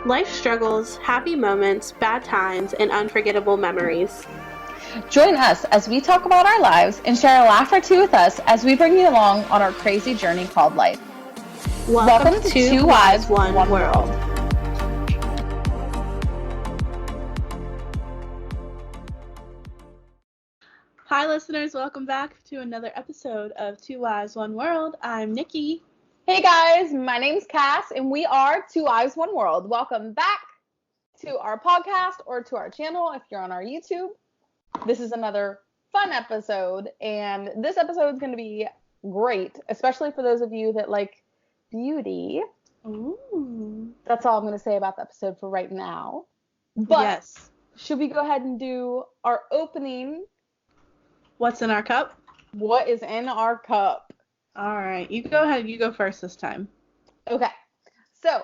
Life struggles, happy moments, bad times, and unforgettable memories. Join us as we talk about our lives and share a laugh or two with us as we bring you along on our crazy journey called life. Welcome to Two Wives, One World. Hi listeners, welcome back to another episode of Two Wives, One World. I'm Nikki. Hey guys, my name's Cass and we are Two Wives, One World. Welcome back to our podcast or to our channel if you're on our YouTube. This is another fun episode, and this episode is going to be great, especially for those of you that like beauty. Ooh. That's all I'm going to say about the episode for right now. But yes. Should we go ahead and do our opening? What's in our cup? What is in our cup? All right, you go ahead. You go first this time. Okay. So,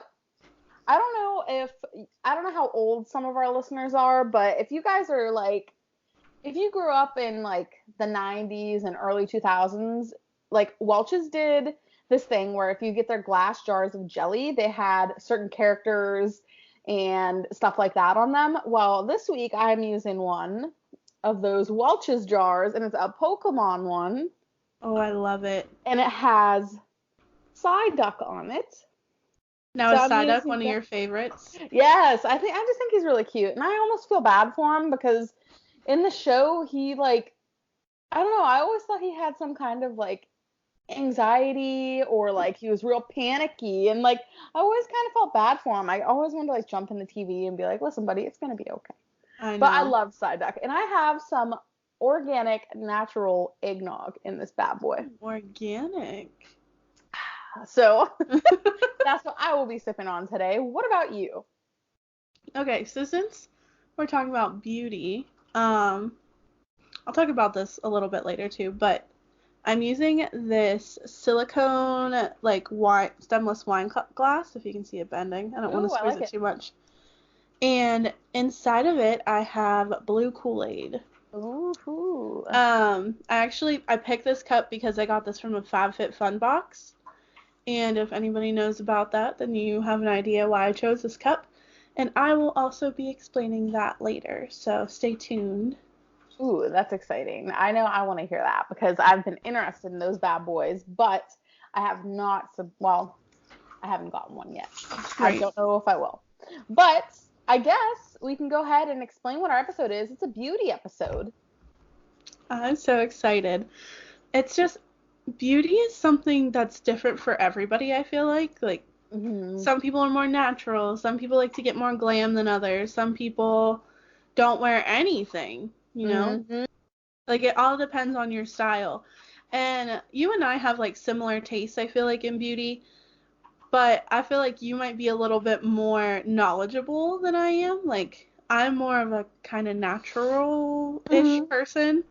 I don't know how old some of our listeners are, but if you guys are like, if you grew up in like the 90s and early 2000s, like Welch's did this thing where if you get their glass jars of jelly, they had certain characters and stuff like that on them. Well, this week I'm using one of those Welch's jars, and it's a Pokemon one. Oh, I love it. And it has Psyduck on it. Now, is Psyduck one of your favorites? Yes, I just think he's really cute. And I almost feel bad for him because in the show, he like, I don't know, I always thought he had some kind of like anxiety or like he was real panicky. And like, I always kind of felt bad for him. I always wanted to like jump in the TV and be like, listen, buddy, it's going to be okay. I know. But I love Psyduck. And I have some organic, natural eggnog in this bad boy. Organic. So that's what I will be sipping on today. What about you? Okay, so since we're talking about beauty, I'll talk about this a little bit later too, but I'm using this silicone like stemless wine glass, if you can see it bending. I don't want to squeeze it too much. And inside of it, I have blue Kool-Aid. Ooh. I picked this cup because I got this from a FabFitFun box. And if anybody knows about that, then you have an idea why I chose this cup. And I will also be explaining that later, so stay tuned. Ooh, that's exciting. I know I want to hear that because I've been interested in those bad boys, but I have not, I haven't gotten one yet. Right. I don't know if I will. But I guess we can go ahead and explain what our episode is. It's a beauty episode. I'm so excited. It's just, beauty is something that's different for everybody, I feel like. Like, some people are more natural. Some people like to get more glam than others. Some people don't wear anything, you know? Mm-hmm. Like, it all depends on your style. And you and I have, like, similar tastes, I feel like, in beauty. But I feel like you might be a little bit more knowledgeable than I am. Like, I'm more of a kind of natural-ish person.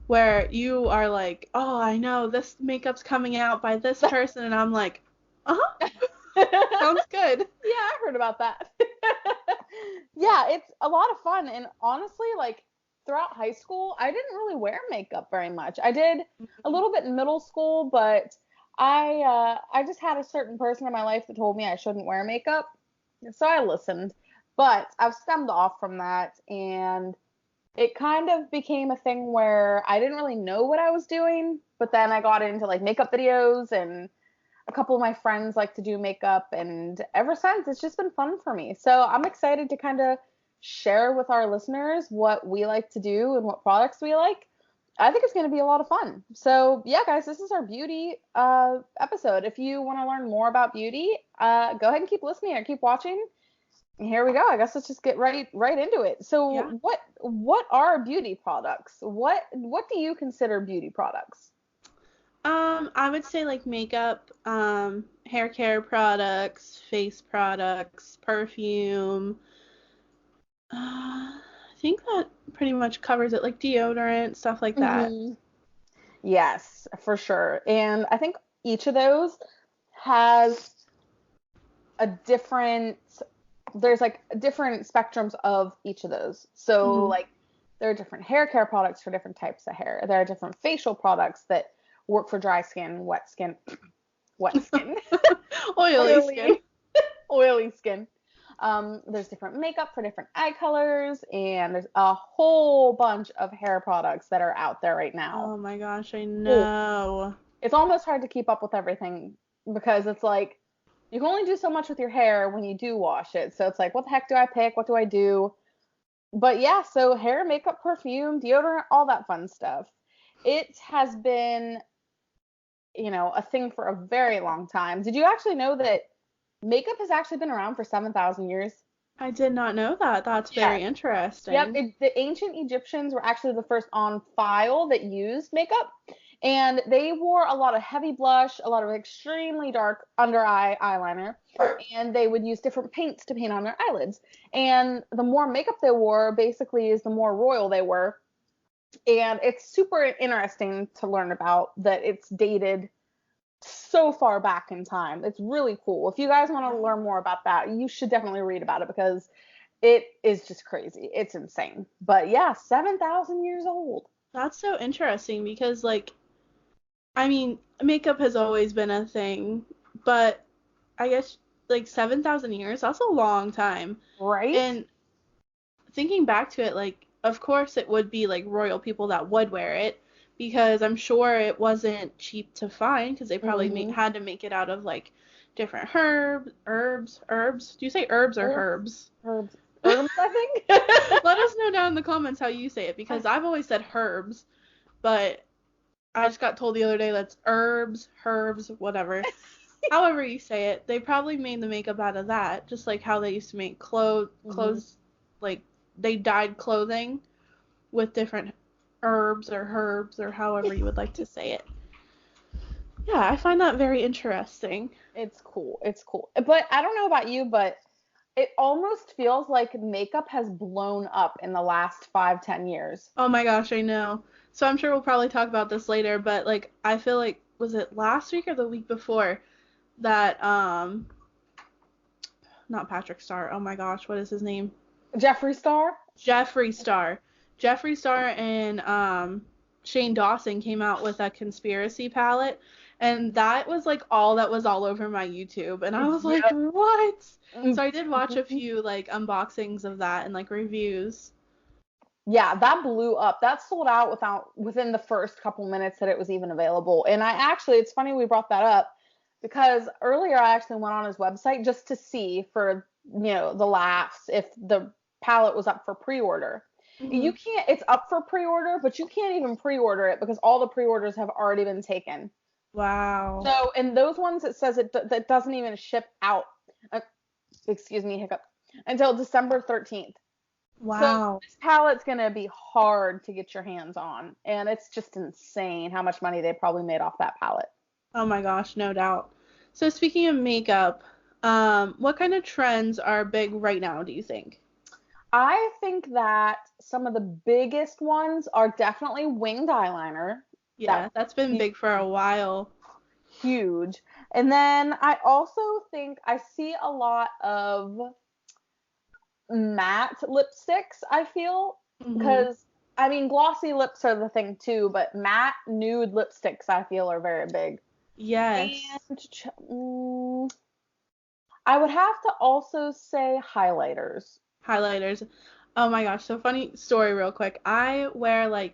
Where you are like, oh, I know this makeup's coming out by this person, and I'm like, sounds good. Yeah, I heard about that. Yeah, it's a lot of fun, and honestly, like, throughout high school, I didn't really wear makeup very much. I did a little bit in middle school, but I just had a certain person in my life that told me I shouldn't wear makeup, so I listened. But I've stemmed off from that, and it kind of became a thing where I didn't really know what I was doing, but then I got into like makeup videos, and a couple of my friends like to do makeup, and ever since it's just been fun for me. So I'm excited to kind of share with our listeners what we like to do and what products we like. I think it's going to be a lot of fun. So yeah, guys, this is our beauty episode. If you want to learn more about beauty, go ahead and keep listening or keep watching. Here we go. I guess let's just get right into it. So yeah. What are beauty products? What do you consider beauty products? I would say like makeup, hair care products, face products, perfume. I think that pretty much covers it, like deodorant, stuff like that. Mm-hmm. Yes, for sure. And I think each of those has there's like different spectrums of each of those. So like there are different hair care products for different types of hair. There are different facial products that work for dry skin, wet skin, oily skin. Oily skin. There's different makeup for different eye colors, and there's a whole bunch of hair products that are out there right now. Oh my gosh, I know. It's almost hard to keep up with everything because it's like you can only do so much with your hair when you do wash it. So it's like, what the heck do I pick? What do I do? But yeah, so hair, makeup, perfume, deodorant, all that fun stuff. It has been, a thing for a very long time. Did you actually know that makeup has actually been around for 7,000 years? I did not know that. That's very interesting. Yep, the ancient Egyptians were actually the first on file that used makeup. And they wore a lot of heavy blush, a lot of extremely dark under eye eyeliner, and they would use different paints to paint on their eyelids. And the more makeup they wore, basically, is the more royal they were. And it's super interesting to learn about that it's dated so far back in time. It's really cool. If you guys want to learn more about that, you should definitely read about it because it is just crazy. It's insane. But yeah, 7,000 years old. That's so interesting because, I mean, makeup has always been a thing, but I guess 7,000 years, that's a long time. Right? And thinking back to it, of course it would be royal people that would wear it because I'm sure it wasn't cheap to find because they probably had to make it out of different herbs. Do you say herbs or herbs? Herbs, I think. Let us know down in the comments how you say it because I've always said herbs, but I just got told the other day that's herbs, whatever. However you say it, they probably made the makeup out of that, just like how they used to make clothes, they dyed clothing with different herbs or herbs or however you would like to say it. Yeah, I find that very interesting. It's cool. But I don't know about you, but it almost feels like makeup has blown up in the last 5-10 years. Oh my gosh, I know. So I'm sure we'll probably talk about this later, but I feel like, was it last week or the week before that not Patrick Star, oh my gosh, what is his name? Jeffree Star and Shane Dawson came out with a conspiracy palette, and that was all that was all over my YouTube, and I was like, what? So I did watch a few unboxings of that and reviews. Yeah, that blew up. That sold out within the first couple minutes that it was even available. And it's funny we brought that up because earlier I actually went on his website just to see for, the laughs if the palette was up for pre-order. You can't, it's up for pre-order, but you can't even pre-order it because all the pre-orders have already been taken. Wow. So, and those ones, it says that doesn't even ship out, excuse me, hiccup, until December 13th. Wow. So this palette's going to be hard to get your hands on. And it's just insane how much money they probably made off that palette. Oh my gosh, no doubt. So speaking of makeup, what kind of trends are big right now, do you think? I think that some of the biggest ones are definitely winged eyeliner. Yeah, that's been big for a while. Huge. And then I also think I see a lot of matte lipsticks, I feel, because glossy lips are the thing too, but matte nude lipsticks I feel are very big. Yes. And I would have to also say highlighters. Oh my gosh, so funny story real quick. I wear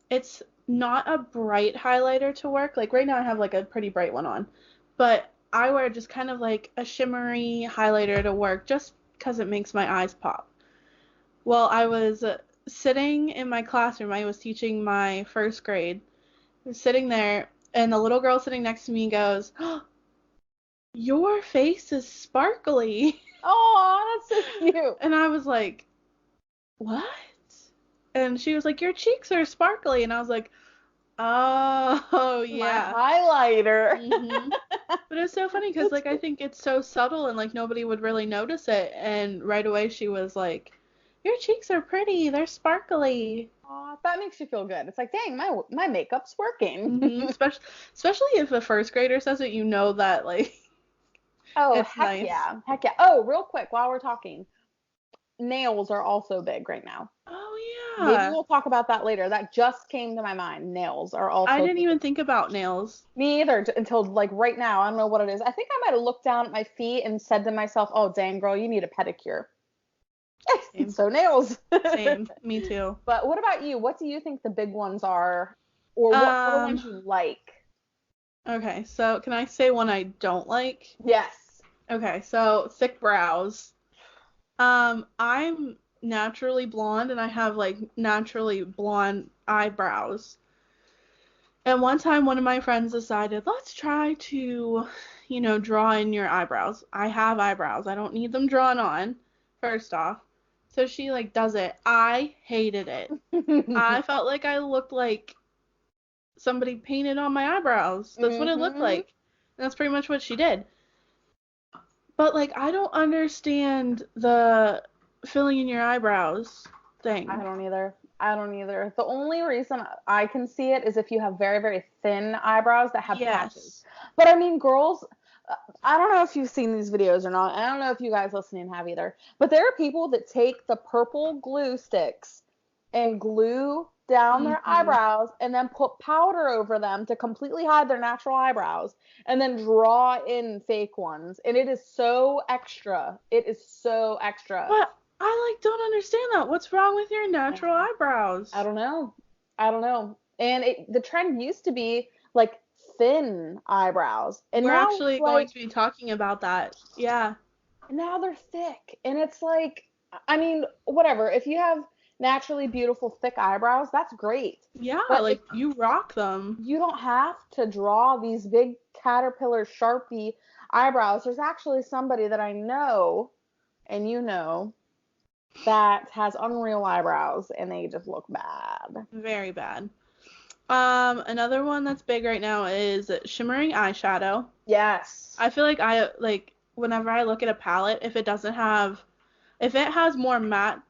it's not a bright highlighter to work. Right now I have a pretty bright one on, but I wear just kind of a shimmery highlighter to work just because it makes my eyes pop. Well, I was sitting in my classroom. I was teaching my first grade. I was sitting there, and the little girl sitting next to me goes, "Oh, your face is sparkly." Oh, that's so cute. And I was like, what? And she was like, your cheeks are sparkly. And I was like, oh, yeah. My highlighter. But it's so funny because I think it's so subtle and nobody would really notice it. And right away she was like, your cheeks are pretty. They're sparkly. Aw, that makes you feel good. It's like, dang, my makeup's working. Especially if a first grader says it, that oh, it's heck nice. Yeah. Heck yeah. Oh, real quick while we're talking. nails are also big right now. Oh Maybe yeah. we'll talk about that later. That just came to my mind. Nails are I also didn't big. even think about nails. Me either until like right now. I don't know what it is. I think I might have looked down at my feet and said to myself, "Oh, dang girl, you need a pedicure." Same. So nails. Same. Me too. But what about you? What do you think the big ones are, or what are the ones Um, you like? okay, so can I say one I don't like? Yes. Okay, so thick brows. I'm naturally blonde and I have like naturally blonde eyebrows. And one time one of my friends decided, let's try to, draw in your eyebrows. I have eyebrows. I don't need them drawn on, first off. So she like does it. I hated it. I felt like I looked like somebody painted on my eyebrows. That's what it looked Hmm. like. And that's pretty much what she did. But like I don't understand the filling in your eyebrows I thing. don't either. I don't either. The only reason I can see it is if you have very, very thin eyebrows that have patches. Yes. But I mean, girls, I don't know if you've seen these videos or not. I don't know if you guys listening have either. But there are people that take the purple glue sticks and glue down their Hmm. eyebrows and then put powder over them to completely hide their natural eyebrows and then draw in fake ones. And it is so extra. It is so extra. But I like don't understand that. What's wrong with your natural I eyebrows? don't know. I don't know. And the trend used to be like thin eyebrows, and We're now it's actually going like to be talking about that. Yeah. now they're thick, and it's like, I mean, whatever. If you have naturally beautiful thick eyebrows, that's great. Yeah, But if like you rock them. you don't have to draw these big caterpillar sharpie eyebrows, there's actually somebody that I know, and you know, that has unreal eyebrows, and they just look bad. Very bad. Another one that's big right now is shimmering eyeshadow. Yes. I feel like whenever I look at a palette, if it has more matte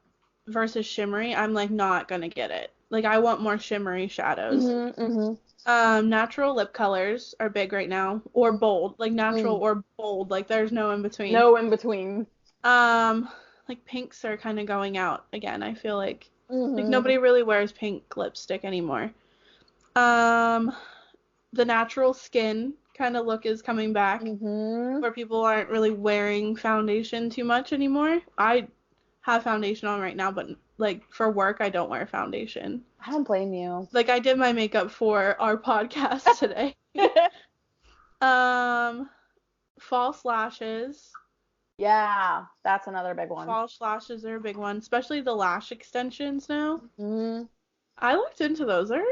versus shimmery, I'm like not gonna get it. Like I want more shimmery shadows. Mhm. Mhm. Natural lip colors are big right now, or bold, like natural Mm. or bold, like there's no in between. No in between. Um, like pinks are kind of going out again. I feel like Mhm. nobody really wears pink lipstick anymore. Um, the natural skin kind of look is coming back, Mhm. where people aren't really wearing foundation too much anymore. I have foundation on right now, but like for work, I don't wear foundation. I don't blame you. Like I did my makeup for our podcast today. Um, false lashes. Yeah, that's another big one. False lashes are a big one, especially the lash extensions now. Mhm. I looked into those. They're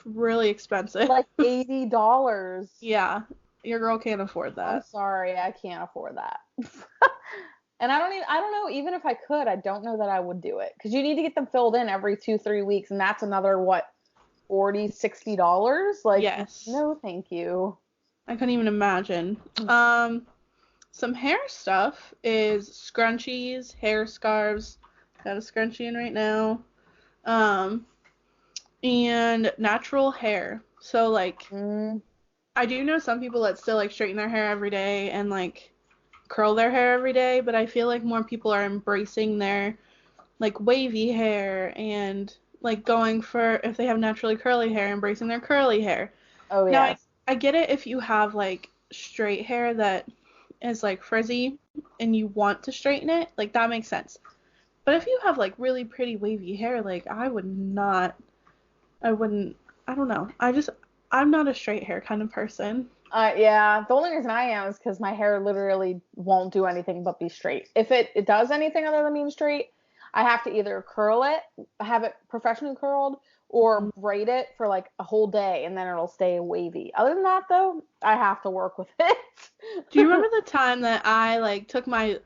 really expensive. Like $80. Yeah, your girl can't afford I'm that. sorry, I can't afford that. And I don't know, even if I could, I don't know that I would do it. Because you need to get them filled in every 2, 3 weeks, and that's another what, $40, $60? Like, Yes. no, thank you. I couldn't even imagine. Some hair stuff is scrunchies, hair scarves. Got a scrunchie in right now. Um, and natural hair. So like, Mm. I do know some people that still like straighten their hair every day and like curl their hair every day, but I feel like more people are embracing their like wavy hair and like going for if they have naturally curly hair, embracing their curly hair. Oh, Now yes. I get it if you have like straight hair that is like frizzy and you want to straighten it, like that makes sense. But if you have like really pretty wavy hair, like I wouldn't, I don't know. I'm not a straight hair kind of person. Yeah, the only reason I am is because my hair literally won't do anything but be straight. If it does anything other than being straight, I have to either curl it, have it professionally curled, or braid it for like a whole day and then it'll stay wavy. Other than that, though, I have to work with it. Do you remember the time that I like took I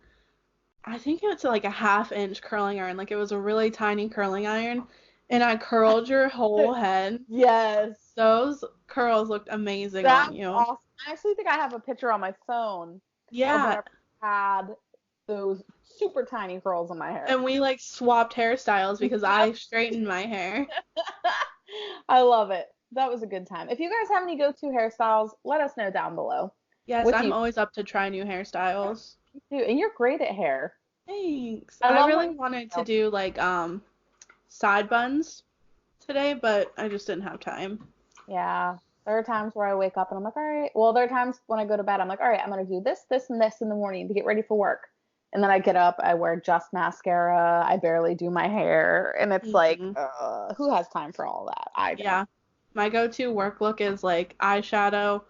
think it was like a half-inch curling iron, like it was a really tiny curling iron, and I curled your whole head? Yes, Those curls looked amazing on that's you. awesome. I actually think I have a picture on my phone of Yeah, whenever I had those super tiny curls in my hair. and we like swapped hairstyles because I straightened my hair. I love it. That was a good time. If you guys have any go-to hairstyles, let us know down below. Yes, With I'm you always up to try new hairstyles. too, and you're great at hair. Thanks. I I love really when wanted to do like side buns today, but I just didn't have time. Yeah. There are times where I wake up and I'm like, all right. Well, there are times when I go to bed, I'm like, all right, I'm gonna do this, this, and this in the morning to get ready for work. And then I get up, I wear just mascara, I barely do my hair, and it's like, Hmm. who has time for all that? I don't. Yeah. My go-to work look is like eyeshadow,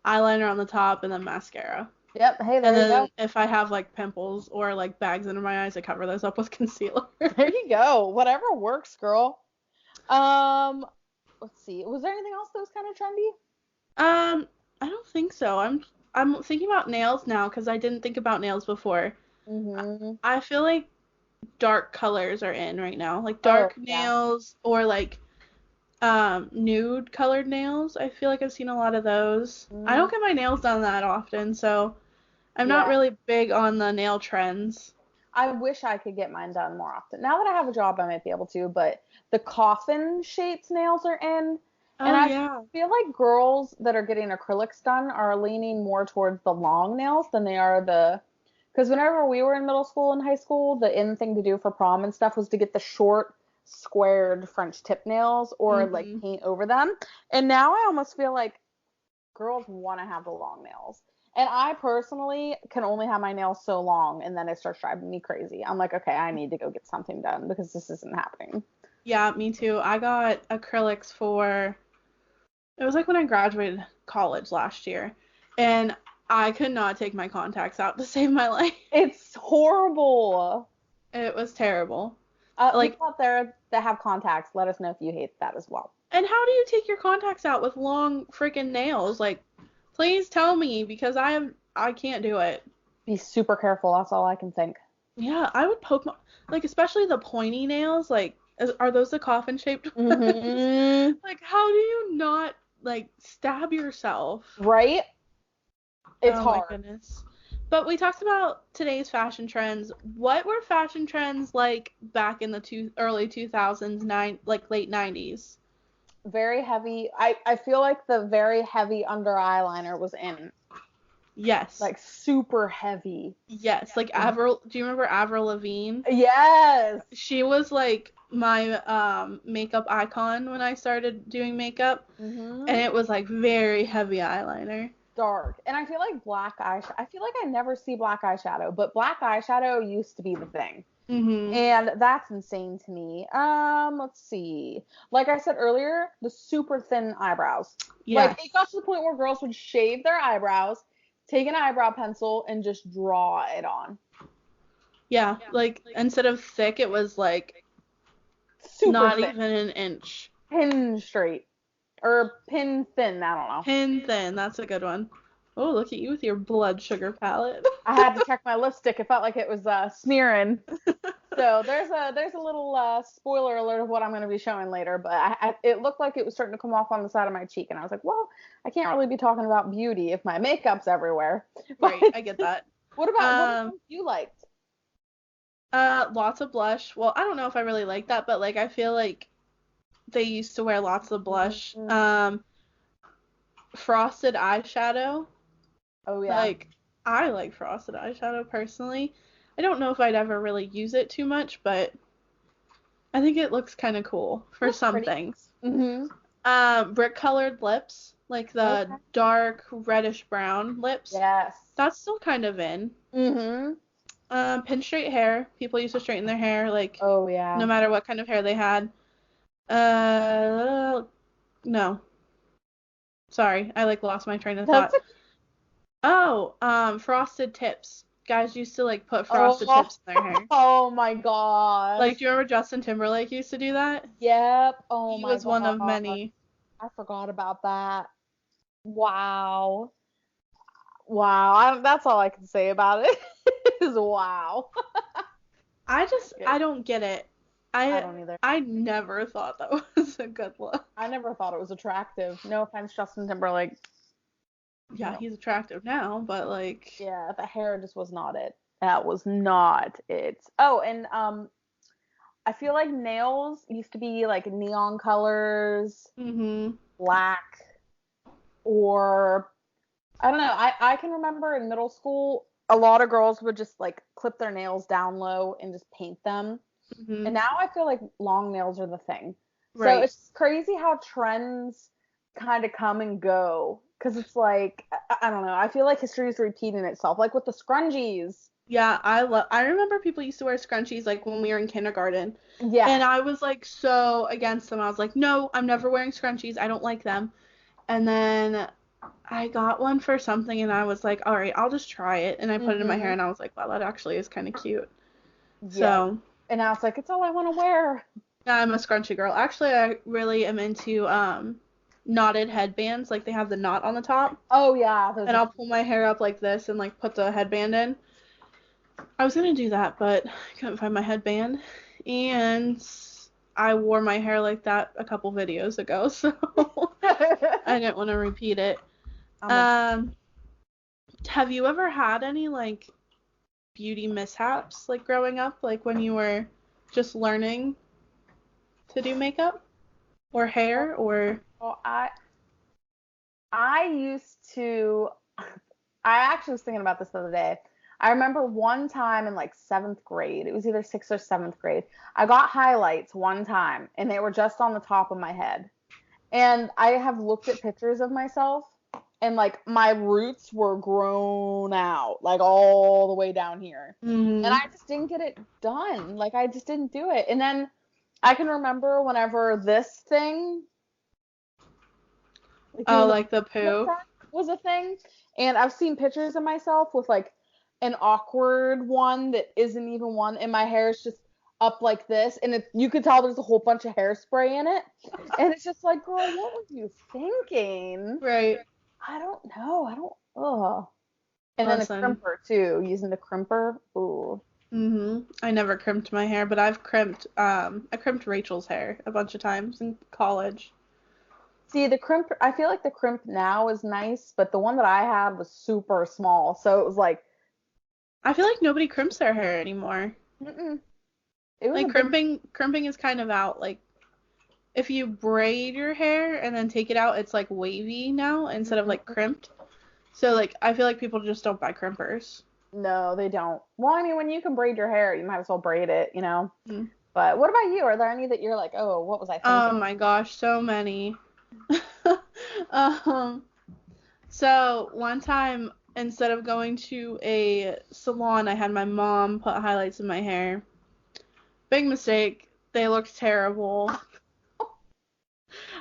eyeliner on the top, and then mascara. Yep. Hey, And there you go. then if I have like pimples or like bags under my eyes, I cover those up with concealer. There you go. Whatever works, girl. Um, let's see. Was there anything else that was kind of trendy? I don't think so. I'm thinking about nails now because I didn't think about nails before. Mm-hmm. I feel like dark colors are in right now, like Oh, dark yeah. nails or like nude colored nails. I feel like I've seen a lot of those. I Mm, don't get my nails done that often, so I'm not yeah. really big on the nail trends. I wish I could get mine done more often. Now that I have a job, I might be able to, but the coffin shaped nails are in. And Oh I yeah. feel like girls that are getting acrylics done are leaning more towards the long nails than they are the. Because whenever we were in middle school and high school, the in thing to do for prom and stuff was to get the short, squared French tip nails or like Mhm. paint over them. And now I almost feel like girls want to have the long nails. And I personally can only have my nails so long and then it starts driving me crazy. I'm like, okay, I need to go get something done because this isn't happening. Yeah, me too. I got acrylics for it was like when I graduated college last year, and I could not take my contacts out to save my life. It's horrible. It was terrible. Like, People out there that have contacts, let us know if you hate that as well. and how do you take your contacts out with long freaking nails? Like, please tell me because I can't do it. Be super careful. That's all I can think. Yeah, I would poke my like especially the pointy nails. Like, are those the coffin shaped ones? Mm-hmm. Like, how do you not like stab yourself? Right? It's Oh my hard. goodness. But we talked about today's fashion trends. What were fashion trends like back in the early 2000s, like late 90s? Very heavy. I feel like the very heavy under eyeliner was in. Yes. Like super heavy. Yes. Like Avril, do you remember Avril Lavigne? Yes. She was like my makeup icon when I started doing makeup, and Mm-hmm. it was like very heavy eyeliner. Dark. And I feel like black eyeshadow. I feel like I never see black eyeshadow, but black eyeshadow used to be the thing. Mhm. And that's insane to me. Let's see. Like I said earlier, the super thin eyebrows. Like it got Yes. to the point where girls would shave their eyebrows, take an eyebrow pencil, and just draw it on. Yeah, like instead of thick, it was like Super not thin. even an inch. Pin straight. Or pin thin, I don't know. Pin thin, that's a good one. Oh, look at you with your blood sugar palette. I had to check my lipstick. It felt like it was smearing. So there's a little spoiler alert of what I'm going to be showing later, but it looked like it was starting to come off on the side of my cheek, and I was like, well, I can't really be talking about beauty if my makeup's everywhere. But Right, I get that. what ones you liked? Lots of blush. Well, I don't know if I really like that, but like I feel like they used to wear lots of blush. Mm-hmm. Frosted eyeshadow. Oh yeah. Like I like frosted eyeshadow personally. I don't know if I'd ever really use it too much, but I think it looks kind of cool for Looks some pretty. things. Mm-hmm. Brick colored lips, like the Okay. dark reddish brown lips. Yes. That's still kind of in. Mm-hmm. Pin straight hair. People used to straighten their hair, like Oh no yeah. matter what kind of hair they had. No. Sorry, I like lost my train of That's thought. Oh, frosted tips. Guys used to like put frosted oh tips in their hair. oh my gosh. Like, do you remember Justin Timberlake used to do that? Yep. Oh He my was one of god. many. I forgot about that. Wow. Wow. That's all I can say about it is wow. I don't get it. I I don't either. I never thought that was a good look. I never thought it was attractive. No offense, Justin Timberlake. Yeah, No. he's attractive now, but like, Yeah, the hair just was not it. That was not it. Oh, and I feel like nails used to be like neon colors, mhm. black, or I don't know. I can remember in middle school a lot of girls would just like clip their nails down low and just paint them. Mm-hmm. And now I feel like long nails are the thing. So Right. it's crazy how trends kind of come and go. Because it's like, I don't know. I feel like history is repeating itself. Like with the scrunchies. Yeah, I remember people used to wear scrunchies like when we were in kindergarten. Yeah. And I was like so against them. I was like, "No, I'm never wearing scrunchies. I don't like them." And then I got one for something and I was like, "All right, I'll just try it." And I put it in my hair Mm-hmm. and I was like, "Wow, that actually is kind of cute." Yeah. So, And now it's like, it's all I want to wear. yeah, I'm a scrunchy girl. Actually, I really am into knotted headbands. Like they have the knot on the top. Oh, yeah. Those And are I'll pull my hair up like this and like put the headband in. I was gonna do that, but I couldn't find my headband. And I wore my hair like that a couple videos ago, so I didn't want to repeat it. Um, have you ever had any like beauty mishaps like growing up, like when you were just learning to do makeup or hair or well, I used to, I actually was thinking about this the other day. I remember one time in like seventh grade, it was either sixth or seventh grade, I got highlights one time and they were just on the top of my head. And I have looked at pictures of myself and like my roots were grown out, like all the way down here. And mm-hmm. I just didn't get it done. Like I just didn't do it. And then I can remember whenever this thing, like Oh, doing the like the poo. effect was a thing. And I've seen pictures of myself with like an awkward one that isn't even one, and my hair is just up like this, and you could tell there's a whole bunch of hairspray in it. And it's just like, girl, what were you thinking? Right. I don't know. I don't. Ugh. And then the Listen. crimper too, using the crimper. Ooh. I never crimped my hair, but I crimped Rachel's hair a bunch of times in college. See, the crimp, I feel like the crimp now is nice, but the one that I had was super small. So it was like, I feel like nobody crimps their hair anymore. mm-mm. It was a Like big. crimping is kind of out. Like if you braid your hair and then take it out, it's like wavy now instead of like crimped. So like I feel like people just don't buy crimpers. No, they don't. Well, I mean, when you can braid your hair, you might as well braid it, you know? Mm. But what about you? Are there any that you're like, oh, what was I Oh thinking? my gosh, so many. um, so one time instead of going to a salon, I had my mom put highlights in my hair. Big mistake. They looked terrible.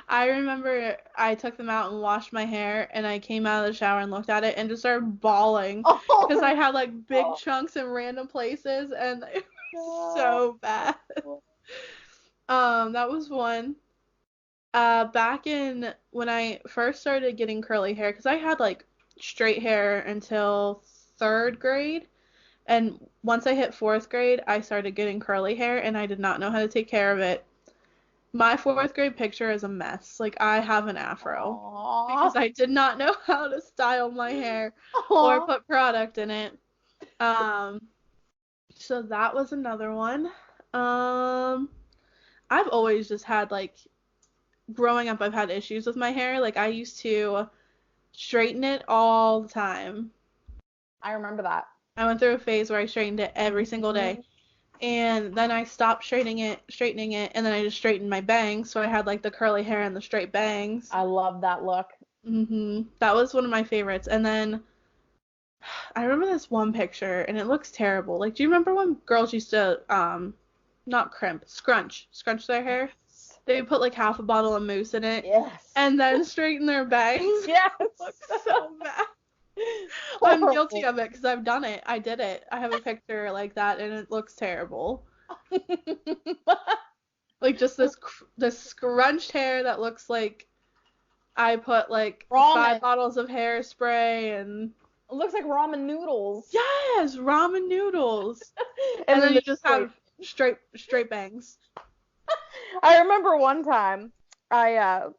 I remember I took them out and washed my hair, and I came out of the shower and looked at it and just started bawling because I had like big chunks in random places, and it was so bad. That was one. Back in when I first started getting curly hair, because I had like straight hair until third grade, and once I hit fourth grade, I started getting curly hair, and I did not know how to take care of it. My fourth grade picture is a mess. Like I have an afro because I did not know how to style my hair or put product in it. Um, so that was another one. I've always just had like growing up I've had issues with my hair. Like I used to straighten it all the time. I remember that. I went through a phase where I straightened it every single day. And then I stopped straightening it, and then I just straightened my bangs, so I had like the curly hair and the straight bangs. I love that look. That was one of my favorites. And then I remember this one picture, and it looks terrible. Like, do you remember when girls used to not crimp, scrunch their hair? They would put like half a bottle of mousse in it, Yes. and then straighten their bangs. Yes. It looks so bad. I'm guilty of it because I've done it. I did it. I have a picture like that, and it looks terrible. Like just this scrunched hair that looks like I put like ramen. 5 bottles of hairspray and it looks like ramen noodles. Yes, ramen noodles. and then you just have straight bangs. I remember one time I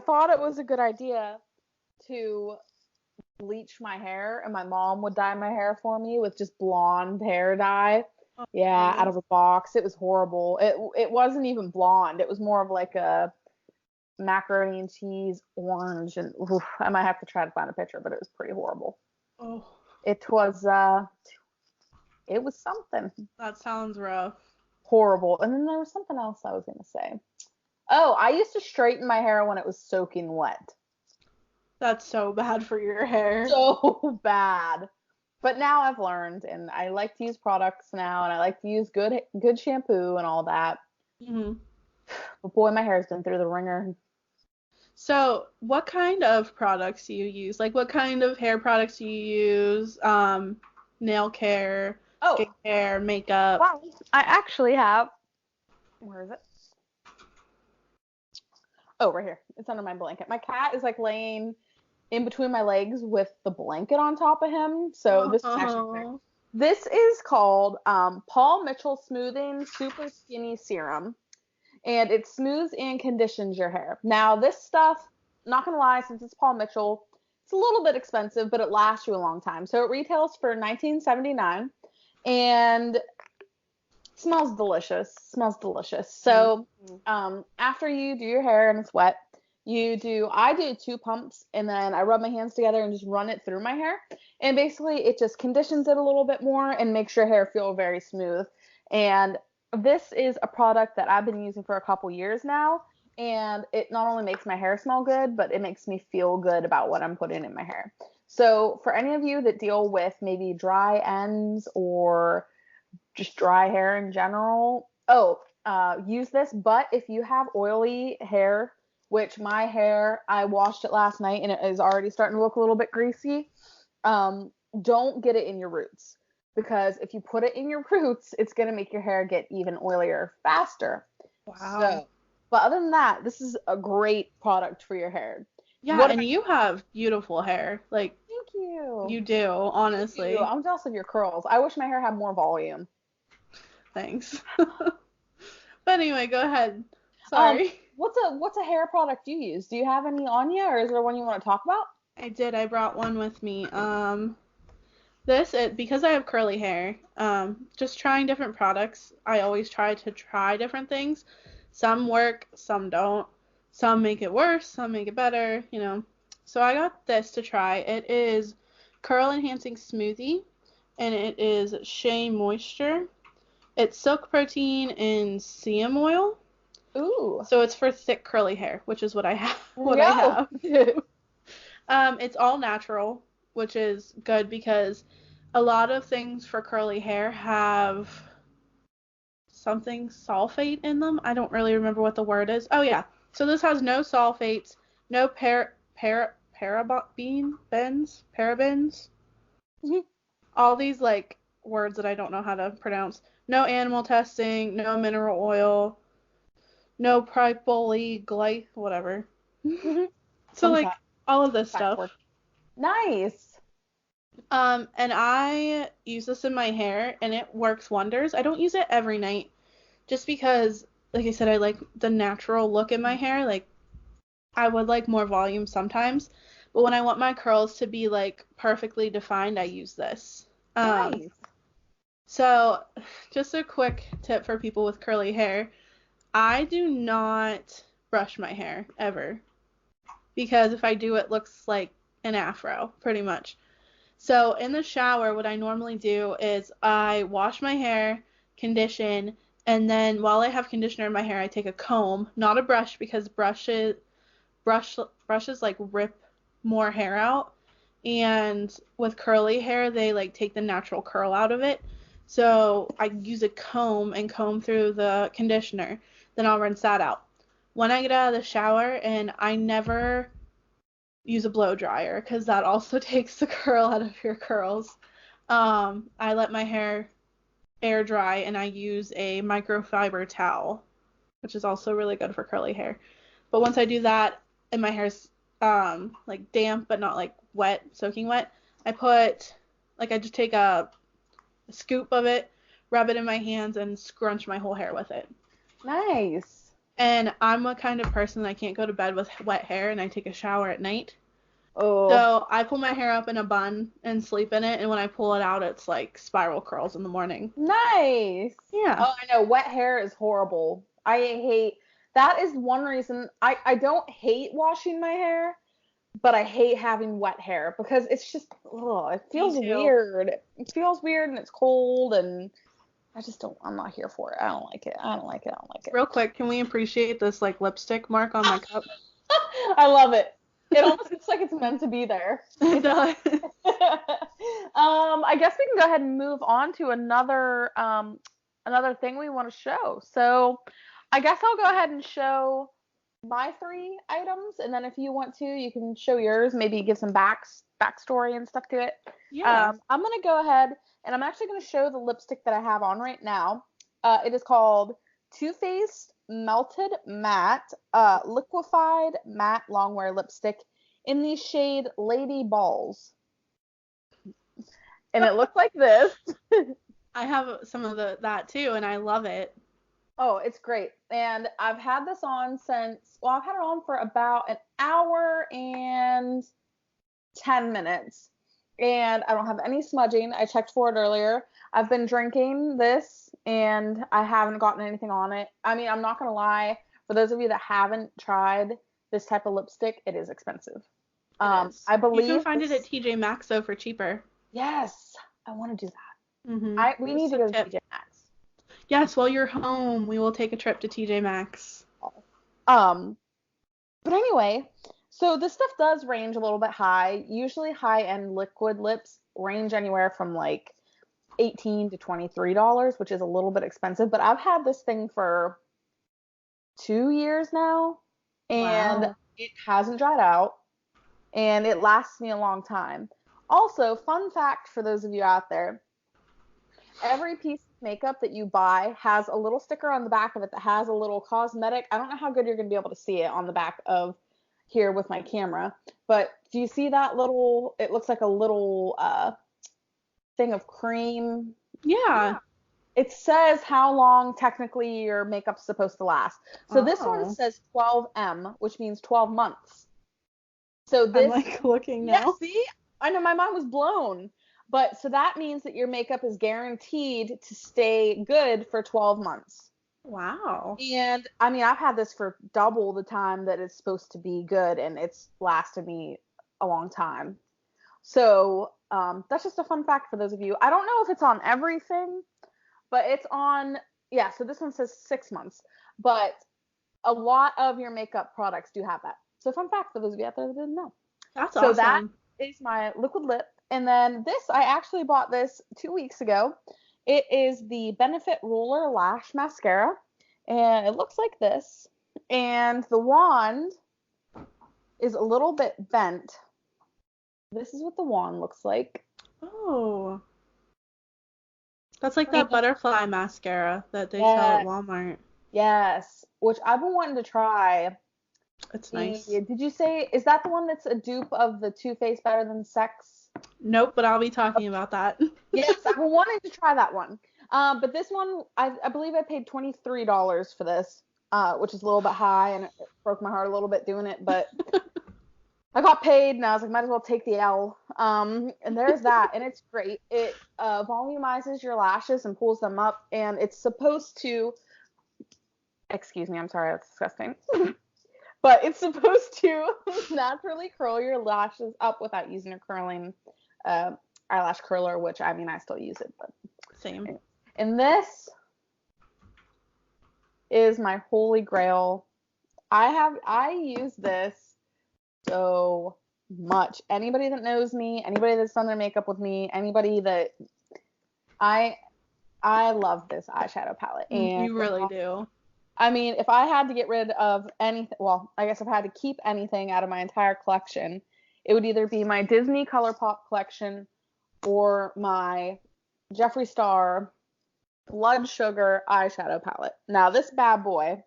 thought it was a good idea to bleach my hair, and my mom would dye my hair for me with just blonde hair dye. Yeah, out of a box. It was horrible. It wasn't even blonde. It was more of like a macaroni and cheese orange, and oof, I might have to try to find a picture, but it was pretty horrible. Oh. It was something. That sounds rough. Horrible. And then there was something else I was gonna say. Oh, I used to straighten my hair when it was soaking wet. That's so bad for your hair. So bad. But now I've learned, and I like to use products now, and I like to use good shampoo and all that. Hmm. But boy, my hair's been through the ringer. So, what kind of products do you use? Like, what kind of hair products do you use? Nail care, Oh, skincare, makeup. well, I actually have. Where is it? Oh, right here. It's under my blanket. My cat is like laying in between my legs with the blanket on top of him. So this is actually fair. Oh. This is called Paul Mitchell Smoothing Super Skinny Serum, and it smooths and conditions your hair. Now, this stuff, not gonna lie, since it's Paul Mitchell, it's a little bit expensive, but it lasts you a long time. So it retails for $19.79, and smells delicious. Smells delicious. So after you do your hair and it's wet, I do 2 pumps, and then I rub my hands together and just run it through my hair. And basically it just conditions it a little bit more and makes your hair feel very smooth. And this is a product that I've been using for a couple years now. And it not only makes my hair smell good, but it makes me feel good about what I'm putting in my hair. So for any of you that deal with maybe dry ends or just dry hair in general, use this. But if you have oily hair, which my hair, I washed it last night and it is already starting to look a little bit greasy, don't get it in your roots, because if you put it in your roots, it's going to make your hair get even oilier faster. Wow. So, but other than that, this is a great product for your hair. Yeah, and you have beautiful hair. Like, thank you. You do, honestly. Thank you. I'm jealous of your curls. I wish my hair had more volume. Thanks. But anyway, go ahead. Sorry. What's a hair product you use? Do you have any on you, or is there one you want to talk about? I did. I brought one with me. Because I have curly hair, just trying different products. I always try to try different things. Some work, some don't. Some make it worse, some make it better, So I got this to try. It is Curl Enhancing Smoothie, and it is Shea Moisture. It's silk protein and CM oil. Ooh. So it's for thick curly hair, which is what I have. It's all natural, which is good because a lot of things for curly hair have something sulfate in them. I don't really remember what the word is. Oh yeah. So this has no sulfates, no parabens. All these like words that I don't know how to pronounce. No animal testing, no mineral oil, no propylglycol, whatever. So like all of this stuff. Nice. And I use this in my hair and it works wonders. I don't use it every night just because, like I said, I like the natural look in my hair. Like I would like more volume sometimes, but when I want my curls to be like perfectly defined, I use this. Nice. So just a quick tip for people with curly hair. I do not brush my hair ever because if I do, it looks like an afro pretty much. So in the shower, what I normally do is I wash my hair, condition, and then while I have conditioner in my hair, I take a comb, not a brush because brushes like rip more hair out. And with curly hair, they like take the natural curl out of it. So I use a comb and comb through the conditioner. Then I'll rinse that out. When I get out of the shower, and I never use a blow dryer because that also takes the curl out of your curls. I let my hair air dry and I use a microfiber towel, which is also really good for curly hair. But once I do that and my hair's like damp but not like wet, soaking wet, I just take a scoop of it, rub it in my hands, and scrunch my whole hair with it. Nice. And I'm a kind of person that I can't go to bed with wet hair, and I take a shower at night. Oh. So I pull my hair up in a bun and sleep in it, and when I pull it out, it's like spiral curls in the morning. Nice. Yeah. Oh, I know. Wet hair is horrible. That is one reason I don't hate washing my hair, but I hate having wet hair because it's just, it feels weird. It feels weird and it's cold and I'm not here for it. I don't like it. I don't like it. I don't like it. Real quick, can we appreciate this like lipstick mark on my cup? I love it. It almost looks like it's meant to be there. It does. I guess we can go ahead and move on to another thing we want to show. So I guess I'll go ahead and show my 3 items, and then if you want to, you can show yours, maybe give some backstory and stuff to it. Yeah. I'm going to go ahead, and I'm actually going to show the lipstick that I have on right now. It is called Too Faced Melted Matte Liquefied Matte Longwear Lipstick in the shade Lady Balls. And it looks like this. I have some of that too, and I love it. Oh, it's great. And I've had this on I've had it on for about an hour and 10 minutes. And I don't have any smudging. I checked for it earlier. I've been drinking this and I haven't gotten anything on it. I mean, I'm not going to lie. For those of you that haven't tried this type of lipstick, it is expensive. I believe you can find it at TJ Maxx though for cheaper. Yes, I want to do that. Mm-hmm. We need to go to TJ Maxx. Yes, while you're home, we will take a trip to TJ Maxx. But anyway, so this stuff does range a little bit high. Usually high-end liquid lips range anywhere from like $18 to $23, which is a little bit expensive. But I've had this thing for 2 years now, and it hasn't dried out, and it lasts me a long time. Also, fun fact for those of you out there, every piece of makeup that you buy has a little sticker on the back of it that has a little cosmetic. I don't know how good you're going to be able to see it on the back of here with my camera, but do you see that little, it looks like a little thing of cream? Yeah. It says how long technically your makeup's supposed to last. So this one says 12M, which means 12 months. So this, I'm like looking now. Yeah, see? I know, my mind was blown. But so that means that your makeup is guaranteed to stay good for 12 months. Wow. And I mean, I've had this for double the time that it's supposed to be good, and it's lasted me a long time. So that's just a fun fact for those of you. I don't know if it's on everything, but it's on, yeah, so this one says 6 months. But a lot of your makeup products do have that. So fun fact for those of you out there that didn't know. That's awesome. So that is my liquid lip. And then this, I actually bought this 2 weeks ago. It is the Benefit Roller Lash Mascara. And it looks like this. And the wand is a little bit bent. This is what the wand looks like. Oh. That's like that butterfly mascara that they sell at Walmart. Yes. Which I've been wanting to try. It's nice. Did you say, is that the one that's a dupe of the Too Faced Better Than Sex? Nope, but I'll be talking about that. Yes, I've been wanting to try that one. But this one, I believe I paid $23 for this, which is a little bit high, and it broke my heart a little bit doing it, but I got paid, and I was like, might as well take the L. And there's that, and it's great. It volumizes your lashes and pulls them up, and it's supposed to, excuse me, I'm sorry, that's disgusting. But it's supposed to naturally curl your lashes up without using a curling eyelash curler, which, I mean, I still use it, but same. And this is my holy grail. I use this so much. Anybody that knows me, anybody that's done their makeup with me, anybody that I love this eyeshadow palette. And you really do. I mean, if I had to get rid of anything, well, I guess if I had to keep anything out of my entire collection, it would either be my Disney ColourPop collection or my Jeffree Star Blood Sugar eyeshadow palette. Now, this bad boy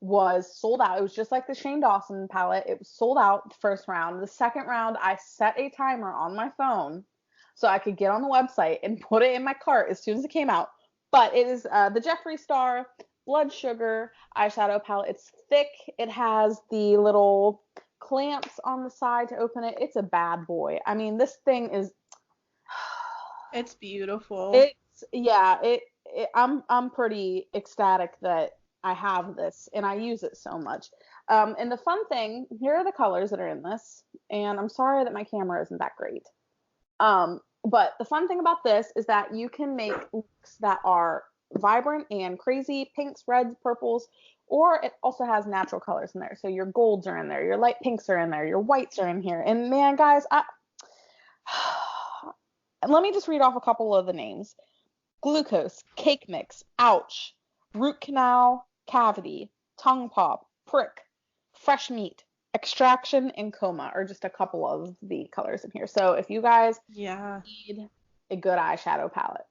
was sold out. It was just like the Shane Dawson palette. It was sold out the first round. The second round, I set a timer on my phone so I could get on the website and put it in my cart as soon as it came out. But it is the Jeffree Star Blood Sugar eyeshadow palette. It's thick. It has the little clamps on the side to open it. It's a bad boy. I mean, this thing is... It's beautiful. I'm pretty ecstatic that I have this and I use it so much. And the fun thing, here are the colors that are in this. And I'm sorry that my camera isn't that great. But the fun thing about this is that you can make looks that are vibrant and crazy pinks, reds, purples, or it also has natural colors in there. So your golds are in there, your light pinks are in there, your whites are in here. And man, guys, let me just read off a couple of the names. Glucose, cake mix, ouch, root canal, cavity, tongue pop, prick, fresh meat, extraction, and coma are just a couple of the colors in here. So if you guys need a good eyeshadow palette,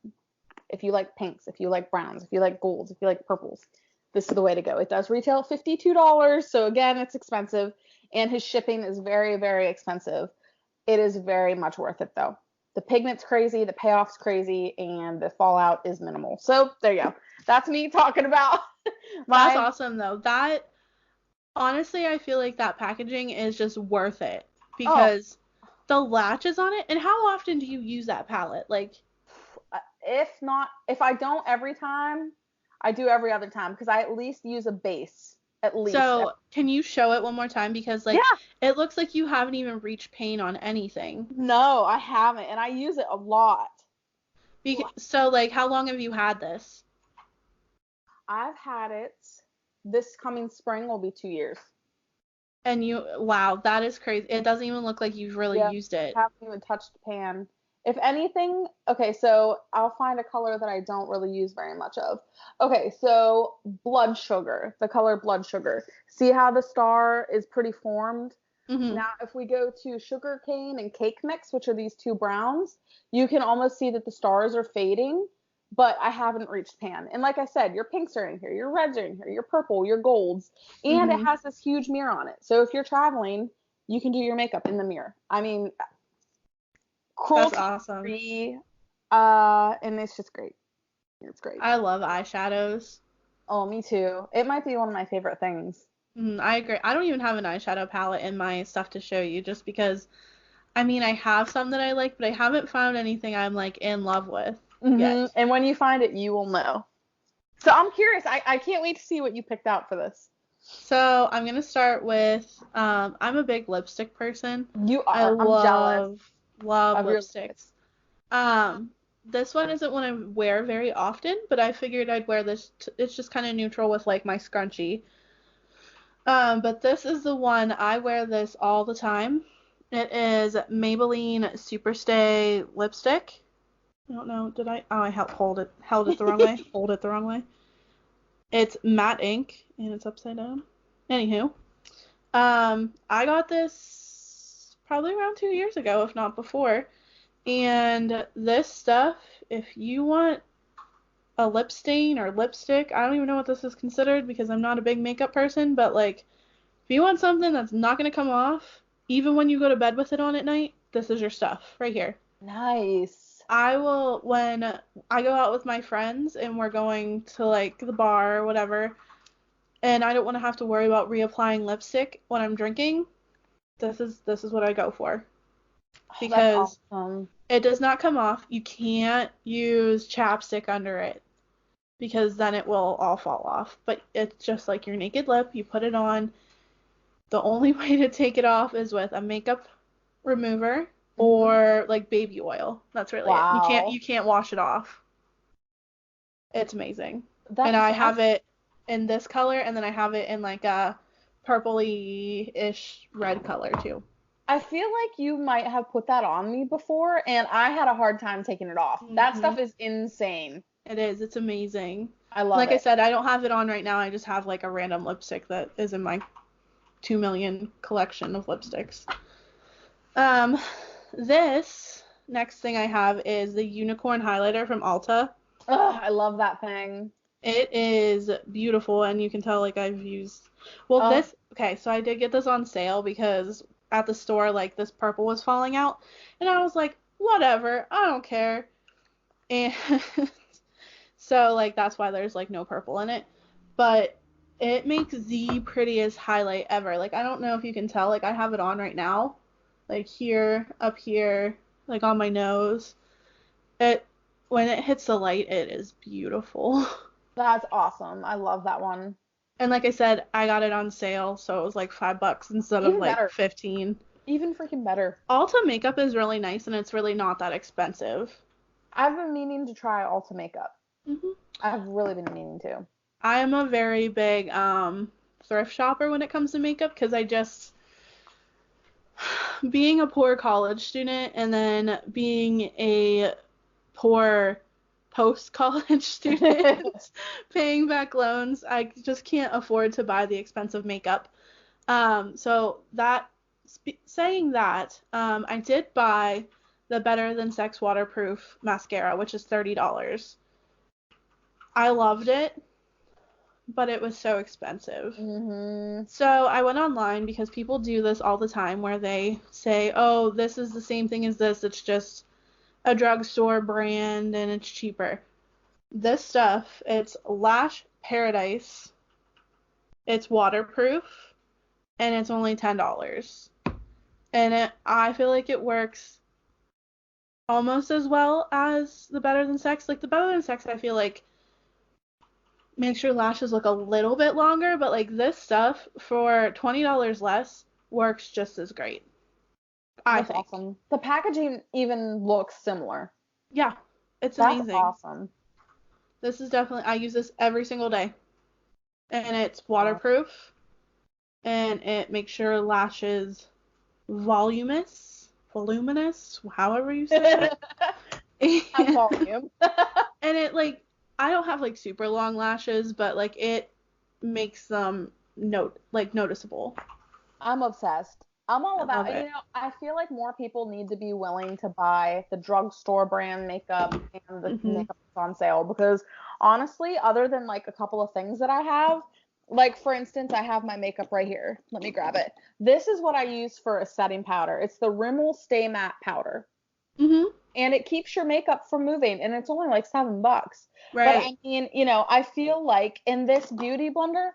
if you like pinks, if you like browns, if you like golds, if you like purples, this is the way to go. It does retail at $52, so again, it's expensive, and his shipping is very, very expensive. It is very much worth it, though. The pigment's crazy, the payoff's crazy, and the fallout is minimal. So there you go. That's me talking about That's awesome, though. That, honestly, I feel like that packaging is just worth it because the latches on it. And how often do you use that palette? Like, if I don't every time, I do every other time because I at least use a base. At least. So can you show it one more time? Because it looks like you haven't even reached paint on anything. No, I haven't, and I use it a lot. So like, how long have you had this? I've had it. This coming spring will be 2 years. And wow, that is crazy. It doesn't even look like you've really used it. I haven't even touched the pan. If anything, okay, so I'll find a color that I don't really use very much of. Okay, so blood sugar, the color blood sugar. See how the star is pretty formed? Mm-hmm. Now, if we go to sugar cane and cake mix, which are these two browns, you can almost see that the stars are fading, but I haven't reached pan. And like I said, your pinks are in here, your reds are in here, your purple, your golds, and it has this huge mirror on it. So if you're traveling, you can do your makeup in the mirror. I mean, that's awesome. Free, and it's just great. It's great. I love eyeshadows. Oh, me too. It might be one of my favorite things. I agree. I don't even have an eyeshadow palette in my stuff to show you just because, I mean, I have some that I like, but I haven't found anything I'm like in love with yet. And when you find it, you will know. So I'm curious. I can't wait to see what you picked out for this. So I'm going to start with, I'm a big lipstick person. You are. I'm jealous. Love lipsticks. This one isn't one I wear very often, but I figured I'd wear this. It's just kind of neutral with like my scrunchie. But this is the one I wear this all the time. It is Maybelline Superstay lipstick. I don't know. Did I? Oh, I held it the wrong way. Hold it the wrong way. It's matte ink and it's upside down. Anywho, I got this probably around 2 years ago, if not before. And this stuff, if you want a lip stain or lipstick, I don't even know what this is considered because I'm not a big makeup person, but like, if you want something that's not going to come off, even when you go to bed with it on at night, this is your stuff right here. Nice. When I go out with my friends and we're going to like the bar or whatever, and I don't want to have to worry about reapplying lipstick when I'm drinking, this is what I go for. Because it does not come off. You can't use chapstick under it because then it will all fall off. But it's just like your naked lip. You put it on. The only way to take it off is with a makeup remover or like baby oil. That's really it. You can't wash it off. It's amazing. And I have it in this color, and then I have it in like a purpley-ish red color too. I feel like you might have put that on me before, and I had a hard time taking it off. That stuff is insane. It is. It's amazing. I love it. Like I said, I don't have it on right now. I just have like a random lipstick that is in my 2 million collection of lipsticks. This next thing I have is the Unicorn Highlighter from Ulta. Ugh, I love that thing. It is beautiful, and you can tell like I've used. Okay, so I did get this on sale because at the store like this purple was falling out, and I was like, whatever, I don't care. And so like that's why there's like no purple in it, but it makes the prettiest highlight ever. Like I don't know if you can tell, like I have it on right now, like here, up here, like on my nose. When it hits the light, it is beautiful. That's awesome. I love that one. And like I said, I got it on sale, so it was like $5 instead of Even like better. 15. Even freaking better. Ulta makeup is really nice and it's really not that expensive. I've been meaning to try Ulta makeup. hmm I've really been meaning to. I am a very big thrift shopper when it comes to makeup because I just being a poor college student and then being a poor post-college student paying back loans, I just can't afford to buy the expensive makeup. So that saying that, I did buy the Better Than Sex waterproof mascara, which is $30. I loved it, but it was so expensive. So I went online because people do this all the time where they say, oh, this is the same thing as this, it's just a drugstore brand and it's cheaper. This stuff, it's Lash Paradise, it's waterproof, and it's only $10. And I feel like it works almost as well as the Better Than Sex. Like the Better Than Sex, I feel like makes your lashes look a little bit longer, but like this stuff for $20 less works just as great. I That's think. awesome. The packaging even looks similar. Yeah, it's That's amazing. awesome. This is definitely, I use this every single day. And it's waterproof and it makes your lashes voluminous, however you say it. Have volume. And it like I don't have like super long lashes, but like it makes them noticeable. I'm obsessed. I'm all I about, love and it. I feel like more people need to be willing to buy the drugstore brand makeup and the Mhm. makeup that's on sale because honestly, other than like a couple of things that I have, like for instance, I have my makeup right here. Let me grab it. This is what I use for a setting powder. It's the Rimmel Stay Matte powder. Mhm. And it keeps your makeup from moving and it's only like $7. But Right. I mean, I feel like in this beauty blender,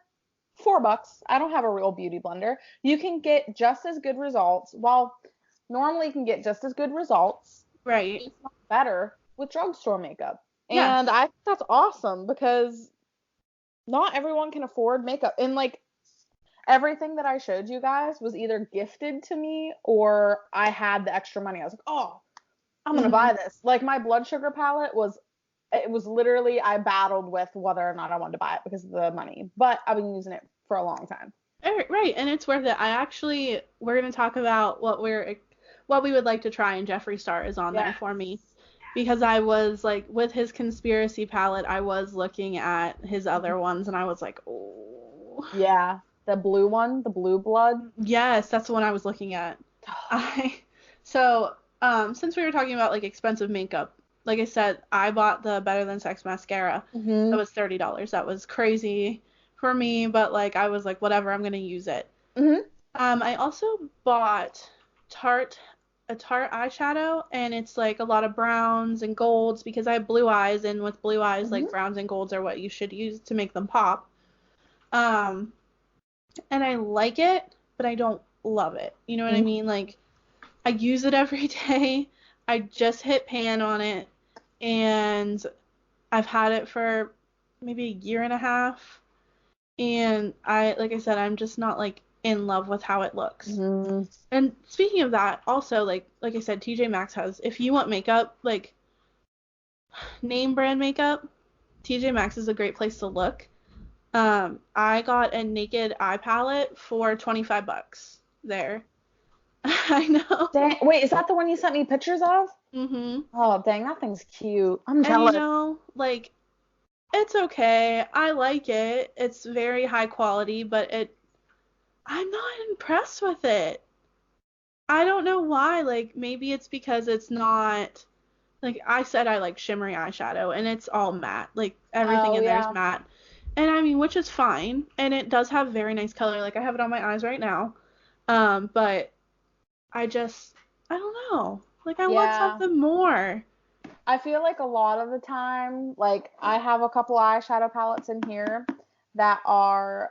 $4. I don't have a real beauty blender. You can get just as good results. Well, normally you can get just as good results, Right. if not better, with drugstore makeup. And Yes. I think that's awesome because not everyone can afford makeup. And like everything that I showed you guys was either gifted to me or I had the extra money. I was like, oh, I'm gonna Mhm. buy this. Like my blood sugar palette was it was literally I battled with whether or not I wanted to buy it because of the money. But I've been using it for a long time. Right, and it's worth it. We're gonna talk about what we would like to try, and Jeffree Star is on there Yes. for me because I was like with his conspiracy palette, I was looking at his other ones, and I was like, oh, Yeah. The blue one, the blue blood. yes, that's the one I was looking at. I so since we were talking about like expensive makeup, like I said, I bought the Better Than Sex mascara. That Mhm. was $30. That was crazy for me, but like I was like, whatever, I'm gonna use it. Mhm. I also bought Tarte a Tarte eyeshadow, and it's like a lot of browns and golds because I have blue eyes, and with blue eyes, like Mhm. browns and golds are what you should use to make them pop. Um, and I like it, but I don't love it. You know what I Mhm. mean? Like I use it every day. I just hit pan on it, and I've had it for maybe a year and a half. And like I said, I'm just not like in love with how it looks. Mhm. And speaking of that, also like I said, TJ Maxx has if you want makeup, like name brand makeup, TJ Maxx is a great place to look. I got a naked eye palette for $25 there. I know. Dang, wait, is that the one you sent me pictures of? Mhm. Oh, dang, that thing's cute. I'm And you jealous. know, like it's okay. I like it. It's very high quality, but I'm not impressed with it. I don't know why. Like maybe it's because it's not like I said I like shimmery eyeshadow and it's all matte. Like everything Oh in there is yeah. matte. And I mean, which is fine. And it does have very nice color. Like I have it on my eyes right now. But I don't know. Like I want Yeah. something more. I feel like a lot of the time, like I have a couple eyeshadow palettes in here that are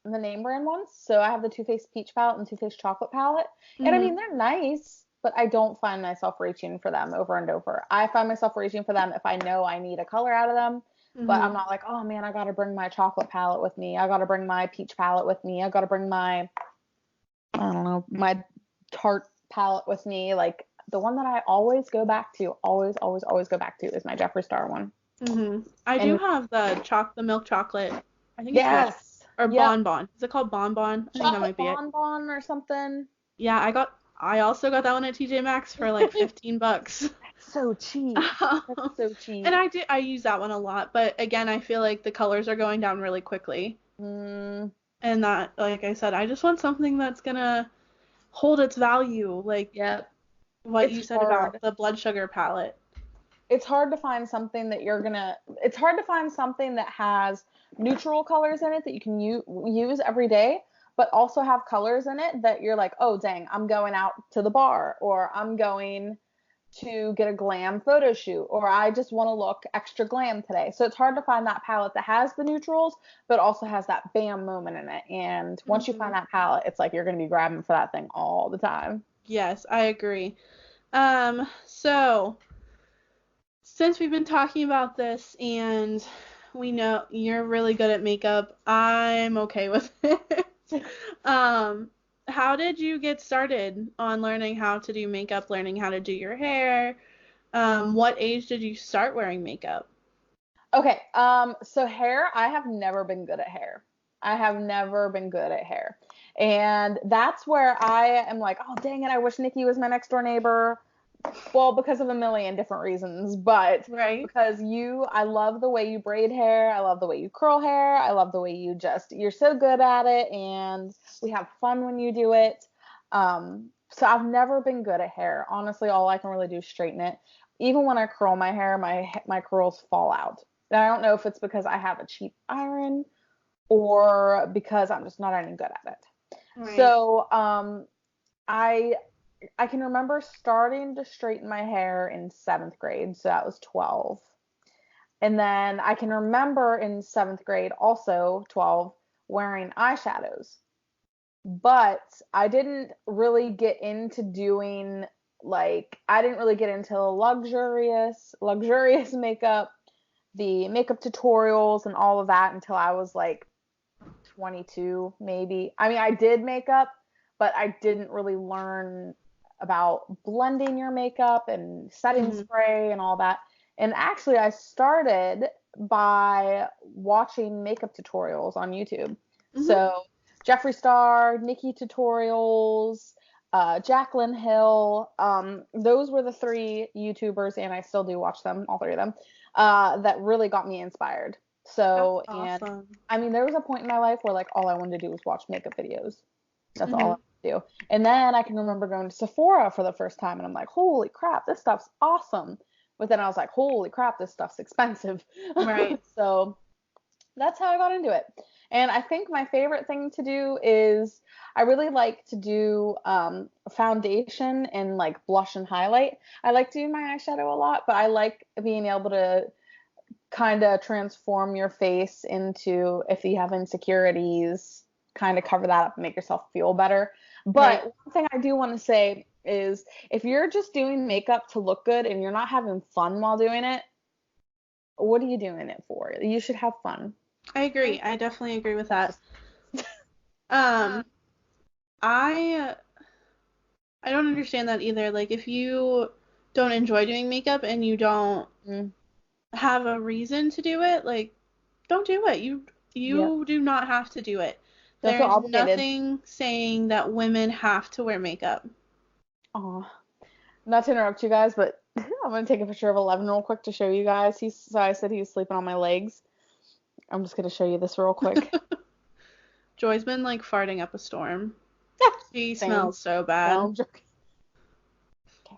the name brand ones. So I have the Too Faced Peach palette and Too Faced Chocolate palette. And I Mhm. mean, they're nice, but I don't find myself reaching for them over and over. I find myself reaching for them if I know I need a color out of them. But I'm not like, oh man, I gotta bring my chocolate palette with me. I gotta bring my peach palette with me. I gotta bring my, I don't know, my tart palette with me. Like the one that I always go back to, always, always, always go back to is my Jeffree Star one. I do And have the milk chocolate. I think it's milk yes, or bonbon. Is it called bonbon? I think that chocolate might be it. bonbon or something. Yeah, I also got that one at TJ Maxx for like $15. That's so cheap. That's so cheap. And I use that one a lot, but again, I feel like the colors are going down really quickly. Mm, And that, like I said, I just want something that's gonna hold its value, like yep. what It's you said hard. about the blood sugar palette. It's hard to find something that it's hard to find something that has neutral colors in it that you can use every day, but also have colors in it that you're like, oh dang, I'm going out to the bar, or I'm going to get a glam photo shoot, or I just want to look extra glam today. So it's hard to find that palette that has the neutrals but also has that bam moment in it. And once you find that palette, it's like you're going to be grabbing for that thing all the time. Yes, I agree. So since we've been talking about this and we know you're really good at makeup, I'm okay with it. How did you get started on learning how to do makeup, learning how to do your hair? What age did you start wearing makeup? Okay, so hair, I have never been good at hair. I have never been good at hair. And that's where I am like, oh, dang it, I wish Nikki was my next door neighbor. Well, because of a million different reasons, but Right. because I love the way you braid hair. I love the way you curl hair. I love the way you're so good at it, and we have fun when you do it. So I've never been good at hair. Honestly, all I can really do is straighten it. Even when I curl my hair, my curls fall out. And I don't know if it's because I have a cheap iron or because I'm just not any good at it. Right. So, I I can remember starting to straighten my hair in 7th grade, so that was 12. And then I can remember in 7th grade, also 12, wearing eyeshadows. But I didn't really get into doing I didn't really get into luxurious makeup, the makeup tutorials and all of that until I was like 22 maybe. I mean, I did makeup, but I didn't really learn about blending your makeup and setting spray and all that. And actually, I started by watching makeup tutorials on YouTube. So Jeffree Star, Nikki tutorials, Jaclyn Hill. Those were the 3 YouTubers, and I still do watch them, all 3 of them, that really got me inspired. So, That's awesome. and I mean, there was a point in my life where like all I wanted to do was watch makeup videos. That's all I do. And then I can remember going to Sephora for the first time, and I'm like, holy crap, this stuff's awesome. But then I was like, holy crap, this stuff's expensive. Right. So that's how I got into it. And I think my favorite thing to do is I really like to do foundation and like blush and highlight. I like to do my eyeshadow a lot, but I like being able to kind of transform your face into, if you have insecurities, kind of cover that up and make yourself feel better. But one thing I do want to say is if you're just doing makeup to look good and you're not having fun while doing it, what are you doing it for? You should have fun. I agree. I definitely agree with that. I don't understand that either. Like if you don't enjoy doing makeup and you don't have a reason to do it, like don't do it. You do not have to do it. There's nothing saying that women have to wear makeup. Oh, not to interrupt you guys, but I'm gonna take a picture of 11 real quick to show you guys. So I said he was sleeping on my legs. I'm just gonna show you this real quick. Joy's been like farting up a storm. She smells so bad. No, I'm joking. Okay.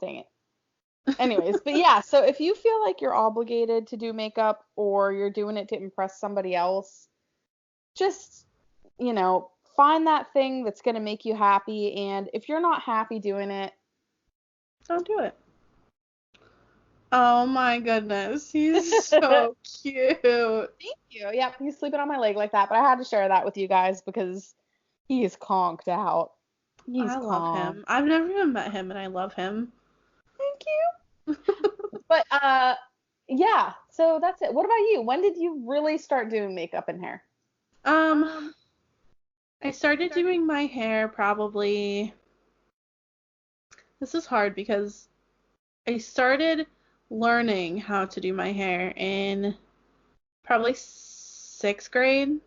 Dang it. Anyways, but yeah, so if you feel like you're obligated to do makeup or you're doing it to impress somebody else, just, find that thing that's going to make you happy. And if you're not happy doing it, don't do it. Oh my goodness, he's so cute. Thank you. Yep, he's sleeping on my leg like that, but I had to share that with you guys because he's conked out. I love him. I've never even met him, and I love him. Thank you. But Yeah, so that's it. What about you? When did you really start doing makeup and hair? Um, I started doing my hair probably. This is hard because I started learning how to do my hair in probably sixth grade.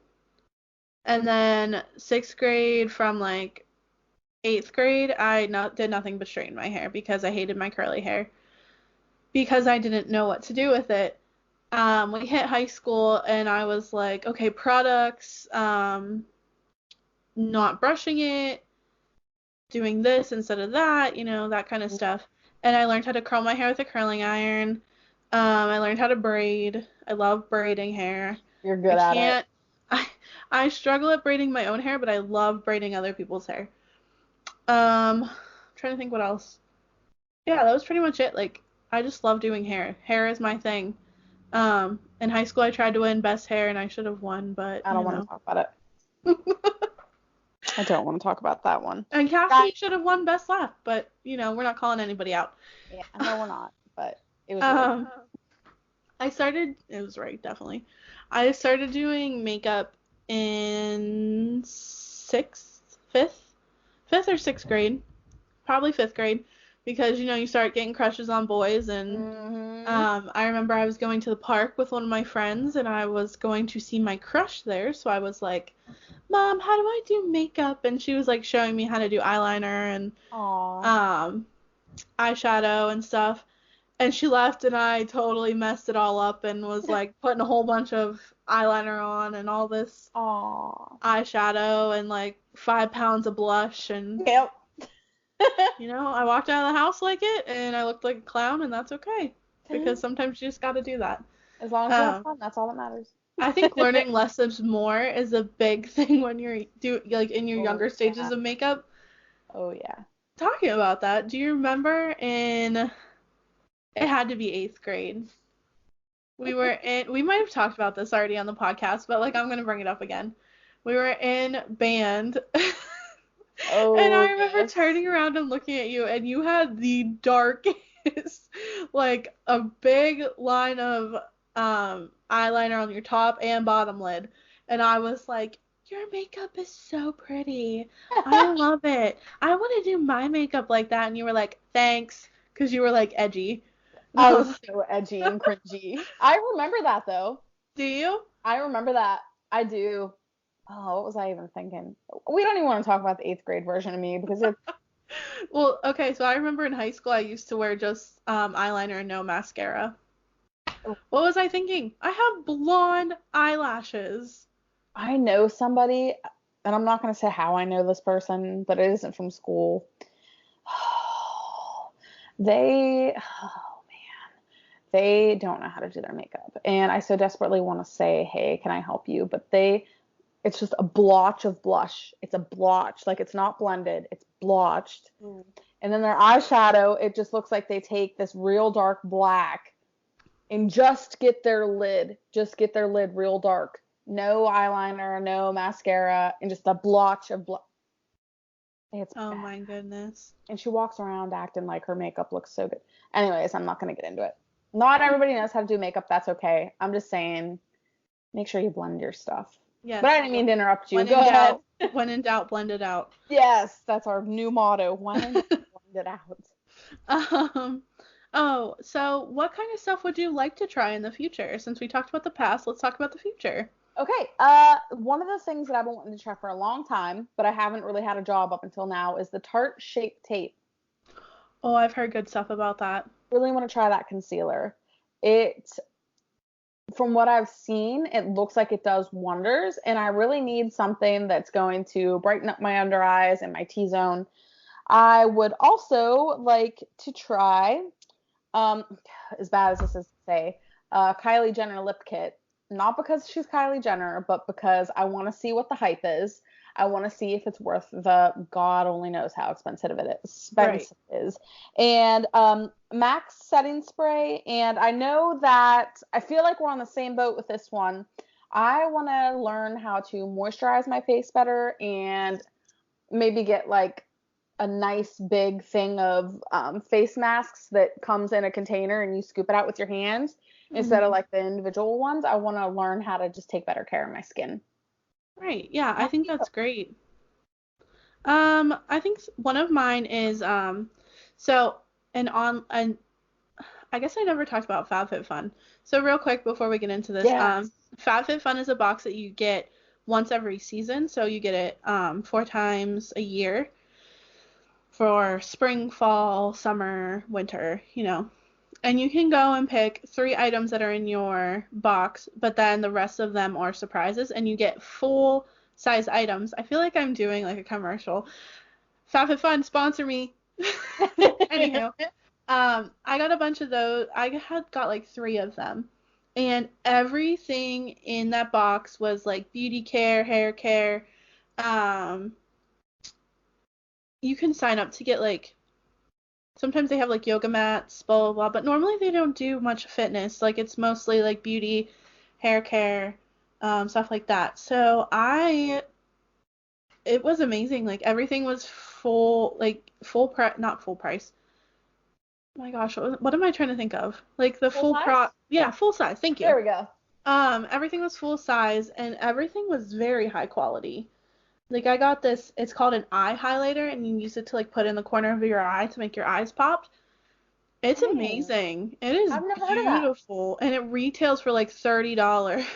And then sixth grade from like eighth grade, I did nothing but straighten my hair because I hated my curly hair because I didn't know what to do with it. We hit high school and I was like, okay, products, not brushing it, doing this instead of that, that kind of stuff. And I learned how to curl my hair with a curling iron. I learned how to braid. I love braiding hair. You're good I at it. can't. I I struggle at braiding my own hair, but I love braiding other people's hair. I'm trying to think what else. Yeah, that was pretty much it. Like, I just love doing hair. Hair is my thing. In high school, I tried to win best hair, and I should have won, but I don't want to talk about it. I don't want to talk about that one. And Cassie should have won best laugh, but we're not calling anybody out. Yeah, no, we're not. But it was right. It was right, definitely. I started doing makeup in fifth or sixth grade, probably fifth grade, because you start getting crushes on boys, and I remember I was going to the park with one of my friends, and I was going to see my crush there, so I was like, Mom, how do I do makeup? And she was like showing me how to do eyeliner and eyeshadow and stuff. And she left, and I totally messed it all up and was like putting a whole bunch of eyeliner on and all this eyeshadow and like 5 pounds of blush. And Yep. I walked out of the house like it, and I looked like a clown, and that's okay because sometimes you just got to do that. As long as you have fun, that's all that matters. I think learning less is more is a big thing when you're in your younger stages of makeup. Oh yeah. Talking about that, do you remember it had to be eighth grade. We might have talked about this already on the podcast, but like I'm gonna bring it up again. We were in band. And I remember turning around and looking at you, and you had the darkest, like a big line of eyeliner on your top and bottom lid. And I was like, your makeup is so pretty. I love it. I want to do my makeup like that. And you were like, thanks, because you were like edgy. I was so edgy and cringy. I remember that though. Do you? I remember that. I do. Oh, what was I even thinking? We don't even want to talk about the eighth grade version of me because it's. Well, okay, so I remember in high school I used to wear just eyeliner and no mascara. What was I thinking? I have blonde eyelashes. I know somebody, and I'm not going to say how I know this person, but it isn't from school. They don't know how to do their makeup. And I so desperately want to say, hey, can I help you? But it's just a blotch of blush. It's a blotch. Like, it's not blended. It's blotched. And then their eyeshadow, it just looks like they take this real dark black and just get their lid real dark. No eyeliner, no mascara, and just a blotch of blush. It's oh bad. My goodness. And she walks around acting like her makeup looks so good. Anyways, I'm not going to get into it. Not everybody knows how to do makeup. That's okay. I'm just saying, make sure you blend your stuff. Yes. But I didn't mean to interrupt you. Go ahead. When in doubt, blend it out. Yes, that's our new motto. When in doubt, blend it out. Oh, so what kind of stuff would you like to try in the future? Since we talked about the past, let's talk about the future. Okay. One of the things that I've been wanting to try for a long time, but I haven't really had a job up until now, is the Tarte Shape Tape. Oh, I've heard good stuff about that. Really want to try that concealer. From what I've seen, it looks like it does wonders, and I really need something that's going to brighten up my under eyes and my T-zone. I would also like to try, as bad as this is to say, Kylie Jenner lip kit. Not because she's Kylie Jenner, but because I want to see what the hype is. I want to see if it's worth the God only knows how expensive it is. And MAC setting spray. And I know that I feel like we're on the same boat with this one. I want to learn how to moisturize my face better and maybe get like a nice big thing of face masks that comes in a container and you scoop it out with your hands. instead of like the individual ones. I want to learn how to just take better care of my skin. Right. Yeah, I think that's great. I think one of mine is so and I guess I never talked about FabFitFun. So real quick before we get into this, Yes. FabFitFun is a box that you get once every season. So you get it 4 times a year for spring, fall, summer, winter, And you can go and pick 3 items that are in your box, but then the rest of them are surprises, and you get full size items. I feel like I'm doing like a commercial. FabFitFun, sponsor me. Anywho, I got a bunch of those. I had got like 3 of them. And everything in that box was like beauty care, hair care. You can sign up to get like, sometimes they have like yoga mats, blah, blah, blah. But normally they don't do much fitness. Like it's mostly like beauty, hair care, stuff like that. So it was amazing. Like everything was full price, not full price. Oh my gosh, what am I trying to think of? Like the Full size? Yeah, full size. Thank you. There we go. Everything was full size and everything was very high quality. Like I got this, it's called an eye highlighter and you use it to like put in the corner of your eye to make your eyes pop. It's amazing. It is I've never heard of that. beautiful and it retails for like $30.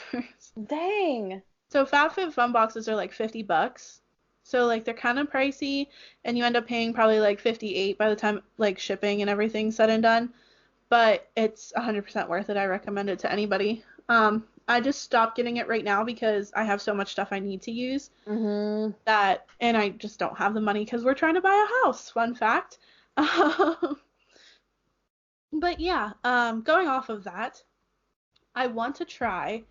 Dang. So FabFitFun boxes are like $50. So like they're kind of pricey and you end up paying probably like 58 by the time like shipping and everything's said and done. But it's 100% worth it. I recommend it to anybody. I just stopped getting it right now because I have so much stuff I need to use and I just don't have the money because we're trying to buy a house. Fun fact. But yeah, going off of that, I want to try,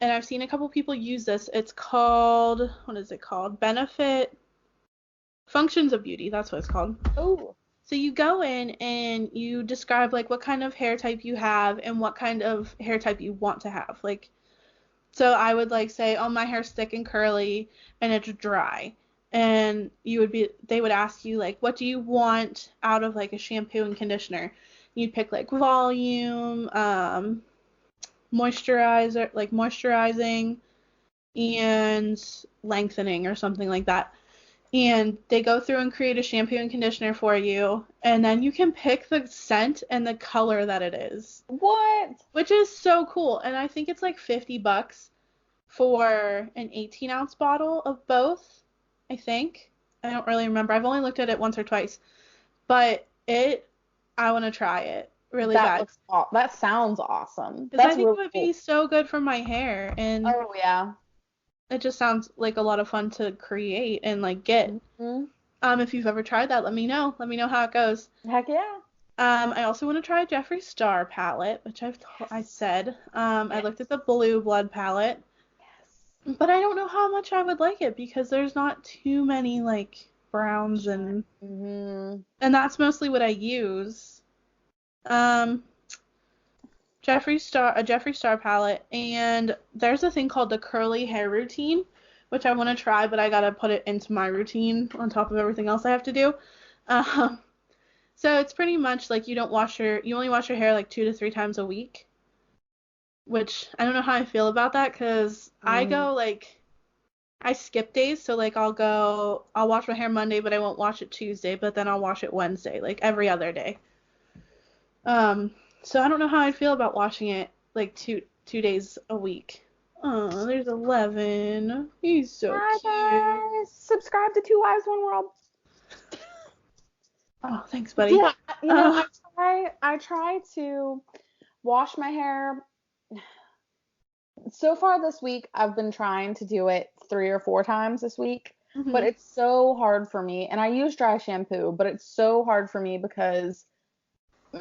and I've seen a couple people use this. It's called, what is it called? Benefit Functions of Beauty. That's what it's called. Oh. So you go in and you describe like what kind of hair type you have and what kind of hair type you want to have. Like, so I would like say, oh, my hair's thick and curly and it's dry. And they would ask you like, what do you want out of like a shampoo and conditioner? You'd pick like volume, moisturizing and lengthening or something like that. And they go through and create a shampoo and conditioner for you, and then you can pick the scent and the color that it is. What? Which is so cool. And I think it's like $50 for an 18-ounce bottle of both, I think. I don't really remember. I've only looked at it once or twice. But I want to try it really bad. That sounds awesome. Because I think it would be so good for my hair. And oh, yeah. It just sounds like a lot of fun to create and like get. If you've ever tried that, let me know. Let me know how it goes. Heck yeah. I also want to try Jeffree Star palette, which I said. I looked at the Blue Blood palette. Yes. But I don't know how much I would like it because there's not too many like browns and that's mostly what I use. Jeffree Star palette, and there's a thing called the curly hair routine, which I want to try, but I gotta put it into my routine on top of everything else I have to do. So it's pretty much like you only wash your hair like 2 to 3 times a week, which I don't know how I feel about that because I skip days, so like I'll wash my hair Monday, but I won't wash it Tuesday, but then I'll wash it Wednesday, like every other day. So I don't know how I'd feel about washing it like two days a week. Oh, there's 11. He's so cute. Guys. Subscribe to Two Wives One World. Oh, thanks, buddy. Yeah, I try to wash my hair. So far this week, I've been trying to do it 3 or 4 times this week, but it's so hard for me. And I use dry shampoo, but it's so hard for me because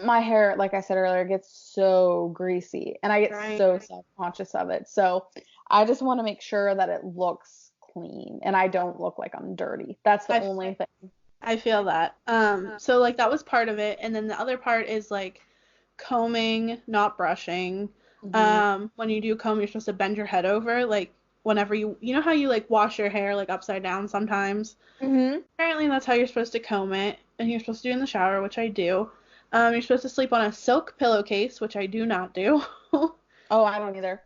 my hair, like I said earlier, gets so greasy and I get so self-conscious of it. So I just want to make sure that it looks clean and I don't look like I'm dirty. That's the only thing. I feel that. So like that was part of it. And then the other part is like combing, not brushing. When you do comb, you're supposed to bend your head over, like whenever you know how you like wash your hair like upside down sometimes. Apparently that's how you're supposed to comb it, and you're supposed to do it in the shower, which I do. You're supposed to sleep on a silk pillowcase, which I do not do. Oh, I don't either.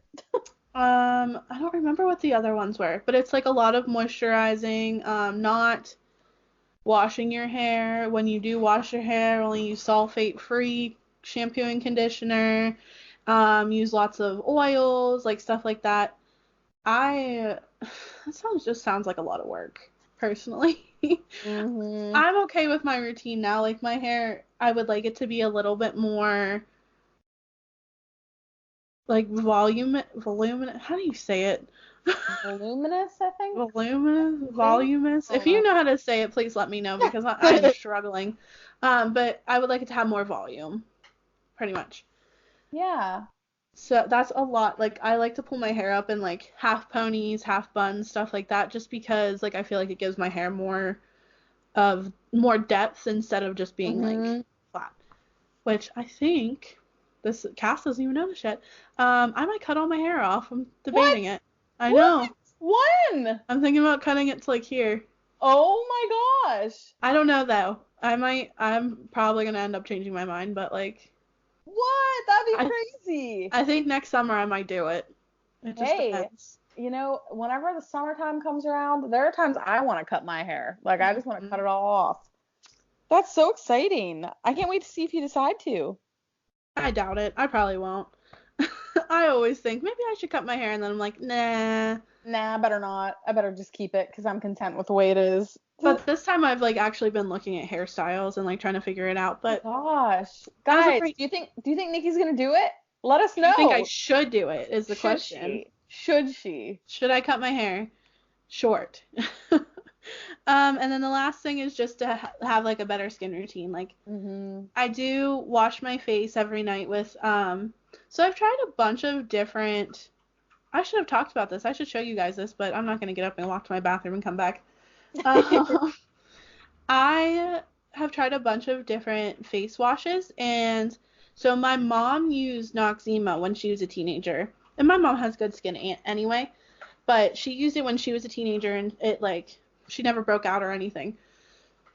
I don't remember what the other ones were, but it's like a lot of moisturizing, not washing your hair. When you do wash your hair, only use sulfate-free shampoo and conditioner. Use lots of oils, like stuff like that. I that sounds like a lot of work, personally. Mm-hmm. I'm okay with my routine now. Like my hair, I would like it to be a little bit more like voluminous. How do you say it? Voluminous, I think. Voluminous. If you know how to say it, please let me know because I'm struggling. But I would like it to have more volume, pretty much. Yeah. So that's a lot. Like I like to pull my hair up in like half ponies, half buns, stuff like that, just because like I feel like it gives my hair more depth instead of just being Mm-hmm. like flat. Which I think this Cass doesn't even know this yet. I might cut all my hair off. I'm What? debating it. I know. What? When? I'm thinking about cutting it to like here. Oh my gosh. I don't know though. I'm probably gonna end up changing my mind, but like What? That'd be I crazy. I think next summer I might do it. It just Hey, depends. whenever the summertime comes around, there are times I want to cut my hair. Like, I just want to cut Mhm. it all off. That's so exciting. I can't wait to see if you decide to. I doubt it. I probably won't. I always think maybe I should cut my hair, and then I'm like, nah. Nah, I better not. I better just keep it because I'm content with the way it is. But this time I've like actually been looking at hairstyles and like trying to figure it out. But Gosh. as of Guys, right, do you think Nikki's gonna do it? Let us do you think I know. should do it? Is the Should question. she? Should she? Should I cut my hair short? And then the last thing is just to have like a better skin routine. Like Mm-hmm. I do wash my face every night with so I've tried a bunch of different I should have talked about this. I should show you guys this, but I'm not gonna get up and walk to my bathroom and come back. Um, I have tried a bunch of different face washes, and so my mom used Noxzema when she was a teenager, and my mom has good skin anyway, but she used it when she was a teenager, and it like she never broke out or anything.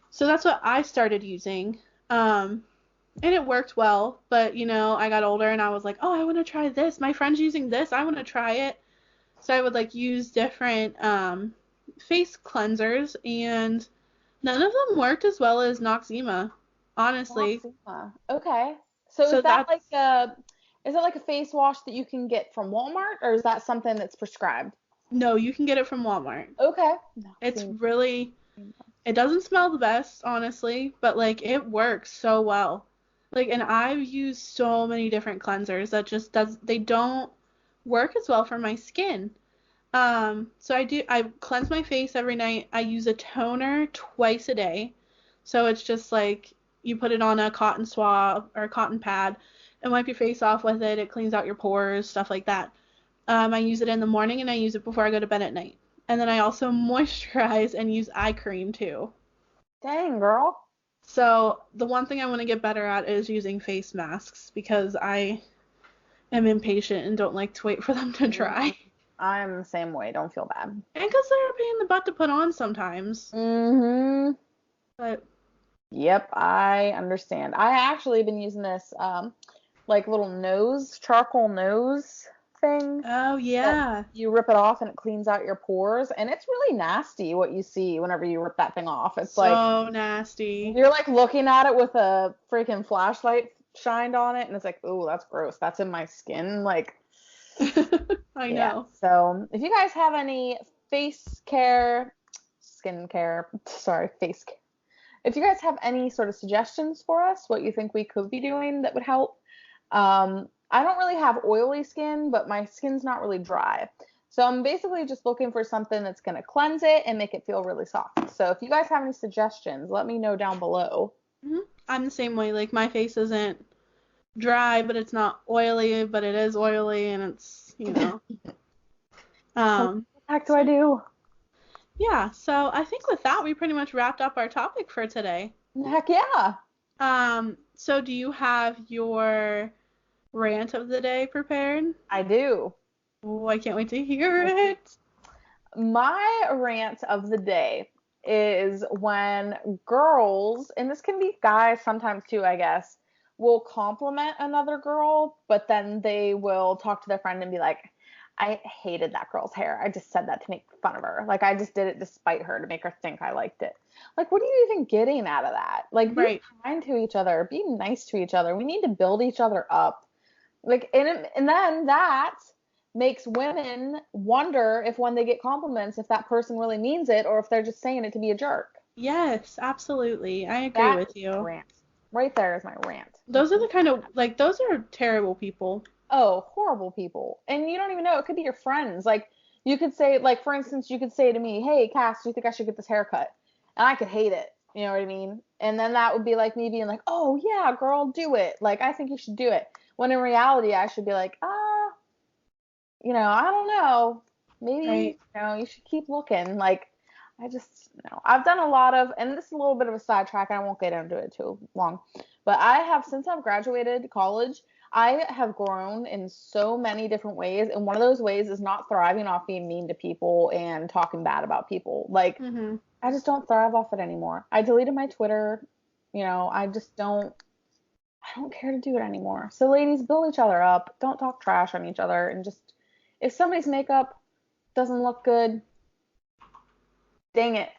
So that's what I started using. And it worked well, but I got older and I was like, oh, I want to try this. My friend's using this. I want to try it. So I would like use different face cleansers, and none of them worked as well as Noxzema, honestly. Noxzema. Okay. So So that's is that like a face wash that you can get from Walmart, or is that something that's prescribed? no, you can get it from Walmart. Okay. It's Noxzema. really it doesn't smell the best, honestly, but like it works so well. Like, and I've used so many different cleansers that just does they don't work as well for my skin. So I cleanse my face every night. I use a toner twice a day. So it's just like you put it on a cotton swab or a cotton pad and wipe your face off with it. It cleans out your pores, stuff like that. I use it in the morning and I use it before I go to bed at night. And then I also moisturize and use eye cream too. Dang, girl. So the one thing I want to get better at is using face masks because I am impatient and don't like to wait for them to dry. I'm the same way. Don't feel bad. And because they're a pain in the butt to put on sometimes. Mm-hmm. But Yep, I understand. I actually been using this like little charcoal nose thing oh that yeah. you rip it off and it cleans out your pores, and it's really nasty what you see whenever you rip that thing off. It's like So nasty. you're like looking at it with a freaking flashlight shined on it, and it's like, oh, that's gross. That's in my skin. Like, I yeah. know. So if you guys have any face care, skin care, sorry, face care. If you guys have any sort of suggestions for us, what you think we could be doing that would help, I don't really have oily skin, but my skin's not really dry. So I'm basically just looking for something that's going to cleanse it and make it feel really soft. So if you guys have any suggestions, let me know down below. I'm the same way. Like my face isn't dry, but it's not oily, but it is oily, and it's. What Um. the heck do I do? Yeah. So I think with that, we pretty much wrapped up our topic for today. Heck yeah. So do you have your rant of the day prepared? I do. Oh, I can't wait to hear it. My rant of the day is when girls, and this can be guys sometimes too, I guess, will compliment another girl, but then they will talk to their friend and be like, I hated that girl's hair. I just said that to make fun of her. Like, I just did it despite her to make her think I liked it. Like, what are you even getting out of that? Like, be Right. kind to each other. Be nice to each other. We need to build each other up. Like, and then that makes women wonder if when they get compliments, if that person really means it or if they're just saying it to be a jerk. Yes, absolutely. I agree That with is my you. rant. Right there is my rant. Those are the kind of, like, those are terrible people. Oh, horrible people. And you don't even know. It could be your friends. Like, you could say, like, for instance, you could say to me, hey, Cass, do you think I should get this haircut? And I could hate it. You know what I mean? And then that would be like me being like, oh, yeah, girl, do it. Like, I think you should do it. When in reality, I should be like, I don't know. Maybe, Right. you should keep looking. Like, I just, I've done a lot of, and this is a little bit of a sidetrack, and I won't get into it too long. But since I've graduated college, I have grown in so many different ways. And one of those ways is not thriving off being mean to people and talking bad about people. Like, Mm-hmm. I just don't thrive off it anymore. I deleted my Twitter. I don't care to do it anymore. So ladies, build each other up. Don't talk trash on each other. And just, if somebody's makeup doesn't look good, dang it.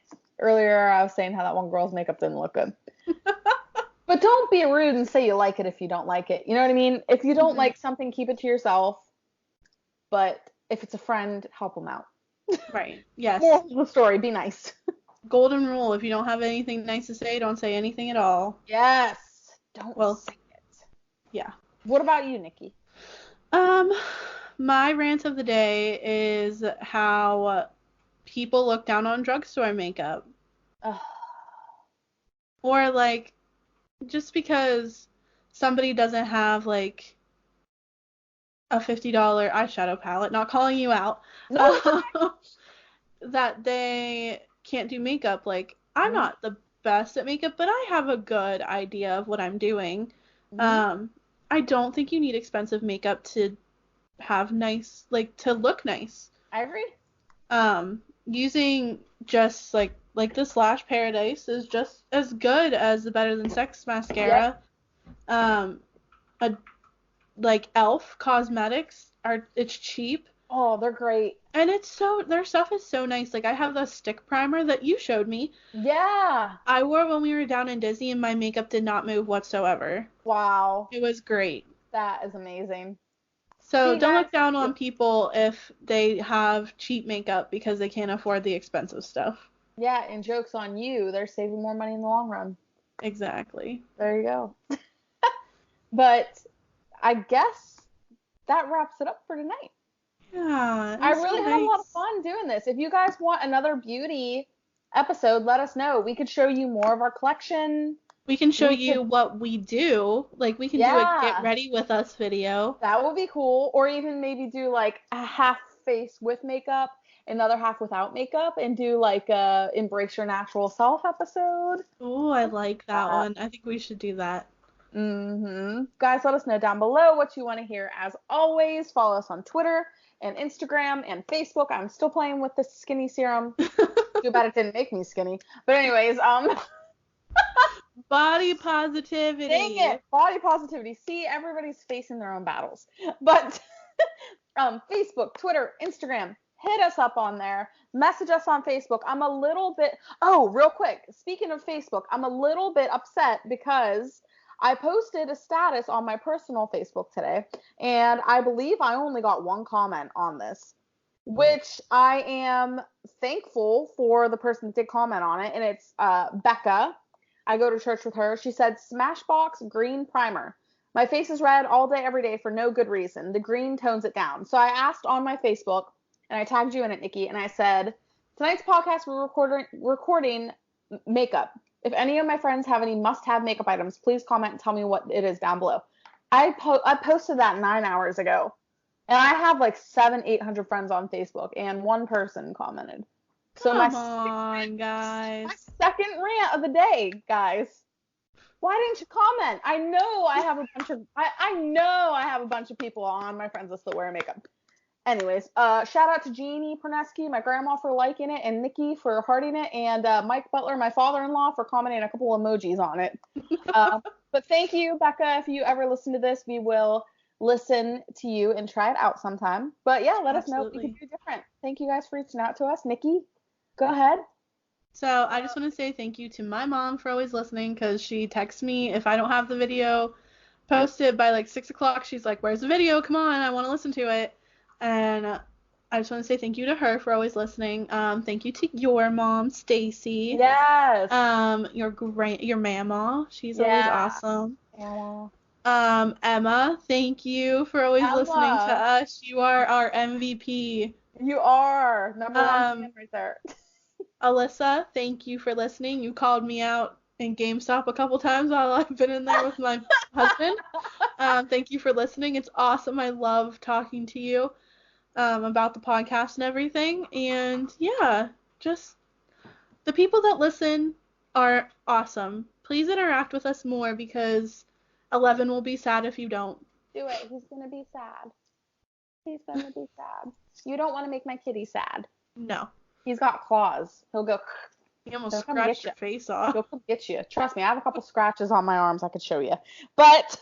Earlier I was saying how that one girl's makeup didn't look good. But don't be rude and say you like it if you don't like it. You know what I mean? If you don't like something, keep it to yourself. But if it's a friend, help them out. Right. Yes. Moral of the story, be nice. Golden rule, if you don't have anything nice to say, don't say anything at all. Yes. Don't say it. Yeah. What about you, Nikki? My rant of the day is how people look down on drugstore makeup. Ugh. Or, like, just because somebody doesn't have, like, a $50 eyeshadow palette, not calling you out, No. that they can't do makeup. Like, I'm not the best at makeup, but I have a good idea of what I'm doing. I don't think you need expensive makeup to have nice, like, to look nice. I agree. Using just like the Slash Paradise is just as good as the Better Than Sex mascara. Yep. Like Elf Cosmetics it's cheap. Oh, they're great. And their stuff is so nice. Like, I have the stick primer that you showed me. Yeah. I wore it when we were down in Disney and my makeup did not move whatsoever. Wow. It was great. That is amazing. So don't look down on people if they have cheap makeup because they can't afford the expensive stuff. Yeah, and joke's on you. They're saving more money in the long run. Exactly. There you go. But I guess that wraps it up for tonight. Yeah. I really had a lot of fun doing this. If you guys want another beauty episode, let us know. We could show you more of our collection. We can show you what we do. Like, we can do a get ready with us video. That would be cool. Or even maybe do like a half face with makeup, another half without makeup, and do like a Embrace Your Natural Self episode. Oh, I like that one. I think we should do that. Guys, let us know down below what you want to hear. As always, follow us on Twitter and Instagram and Facebook. I'm still playing with the skinny serum. Too bad it didn't make me skinny. But anyways, Body positivity. Dang it. Body positivity. See, everybody's facing their own battles. But Facebook, Twitter, Instagram, hit us up on there. Message us on Facebook. I'm a little bit, real quick. Speaking of Facebook, I'm a little bit upset because I posted a status on my personal Facebook today, and I believe I only got one comment on this, which I am thankful for the person that did comment on it, and it's Becca. I go to church with her. She said, Smashbox green primer. My face is red all day, every day for no good reason. The green tones it down. So I asked on my Facebook, and I tagged you in it, Nikki, and I said, tonight's podcast, we're recording makeup. If any of my friends have any must-have makeup items, please comment and tell me what it is down below. I posted that 9 hours ago, and I have like 700-800 friends on Facebook, and one person commented. So Come on, guys. My second rant of the day, guys. Why didn't you comment? I know I have a bunch of people on my friends list that wear makeup. Anyways, shout out to Jeannie Perneski, my grandma, for liking it, and Nikki for hearting it, and Mike Butler, my father-in-law, for commenting a couple emojis on it. But thank you, Becca. If you ever listen to this, we will listen to you and try it out sometime. But yeah, let us know if you can do different. Thank you guys for reaching out to us. Nikki, go ahead. So I just want to say thank you to my mom for always listening, because she texts me if I don't have the video posted by like 6 o'clock. She's like, "Where's the video? Come on, I want to listen to it." And I just want to say thank you to her for always listening. Thank you to your mom, Stacy. Yes. Your mama. She's always awesome. Mama. Emma, thank you for always listening to us. You are our MVP. You are number one right there. Alyssa, thank you for listening. You called me out in GameStop a couple times while I've been in there with my husband. Thank you for listening. It's awesome. I love talking to you about the podcast and everything. And yeah, just the people that listen are awesome. Please interact with us more, because 11 will be sad if you don't. Do it. He's going to be sad. He's going to be sad. You don't want to make my kitty sad. No. He's got claws. He'll go. He almost scratched your face off. He'll come get you. Trust me, I have a couple scratches on my arms I could show you. But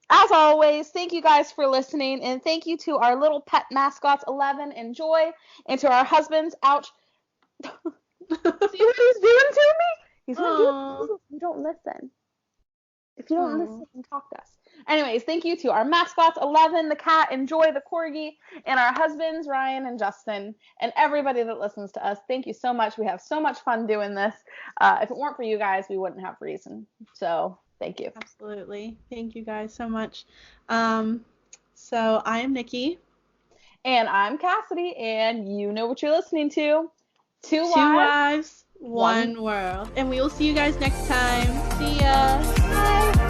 as always, thank you guys for listening. And thank you to our little pet mascots, 11 and Joy, and to our husbands. Ouch. See what he's doing to me? He's going to do it. You don't listen. If you don't listen, talk to us. Anyways, thank you to our mascots, 11, the cat, and Joy, the corgi, and our husbands, Ryan and Justin, and everybody that listens to us. Thank you so much. We have so much fun doing this. If it weren't for you guys, we wouldn't have reason. So thank you. Absolutely. Thank you guys so much. So I am Nikki. And I'm Cassidy, and you know what you're listening to. Two Wives, One World. And we will see you guys next time. See ya. Bye.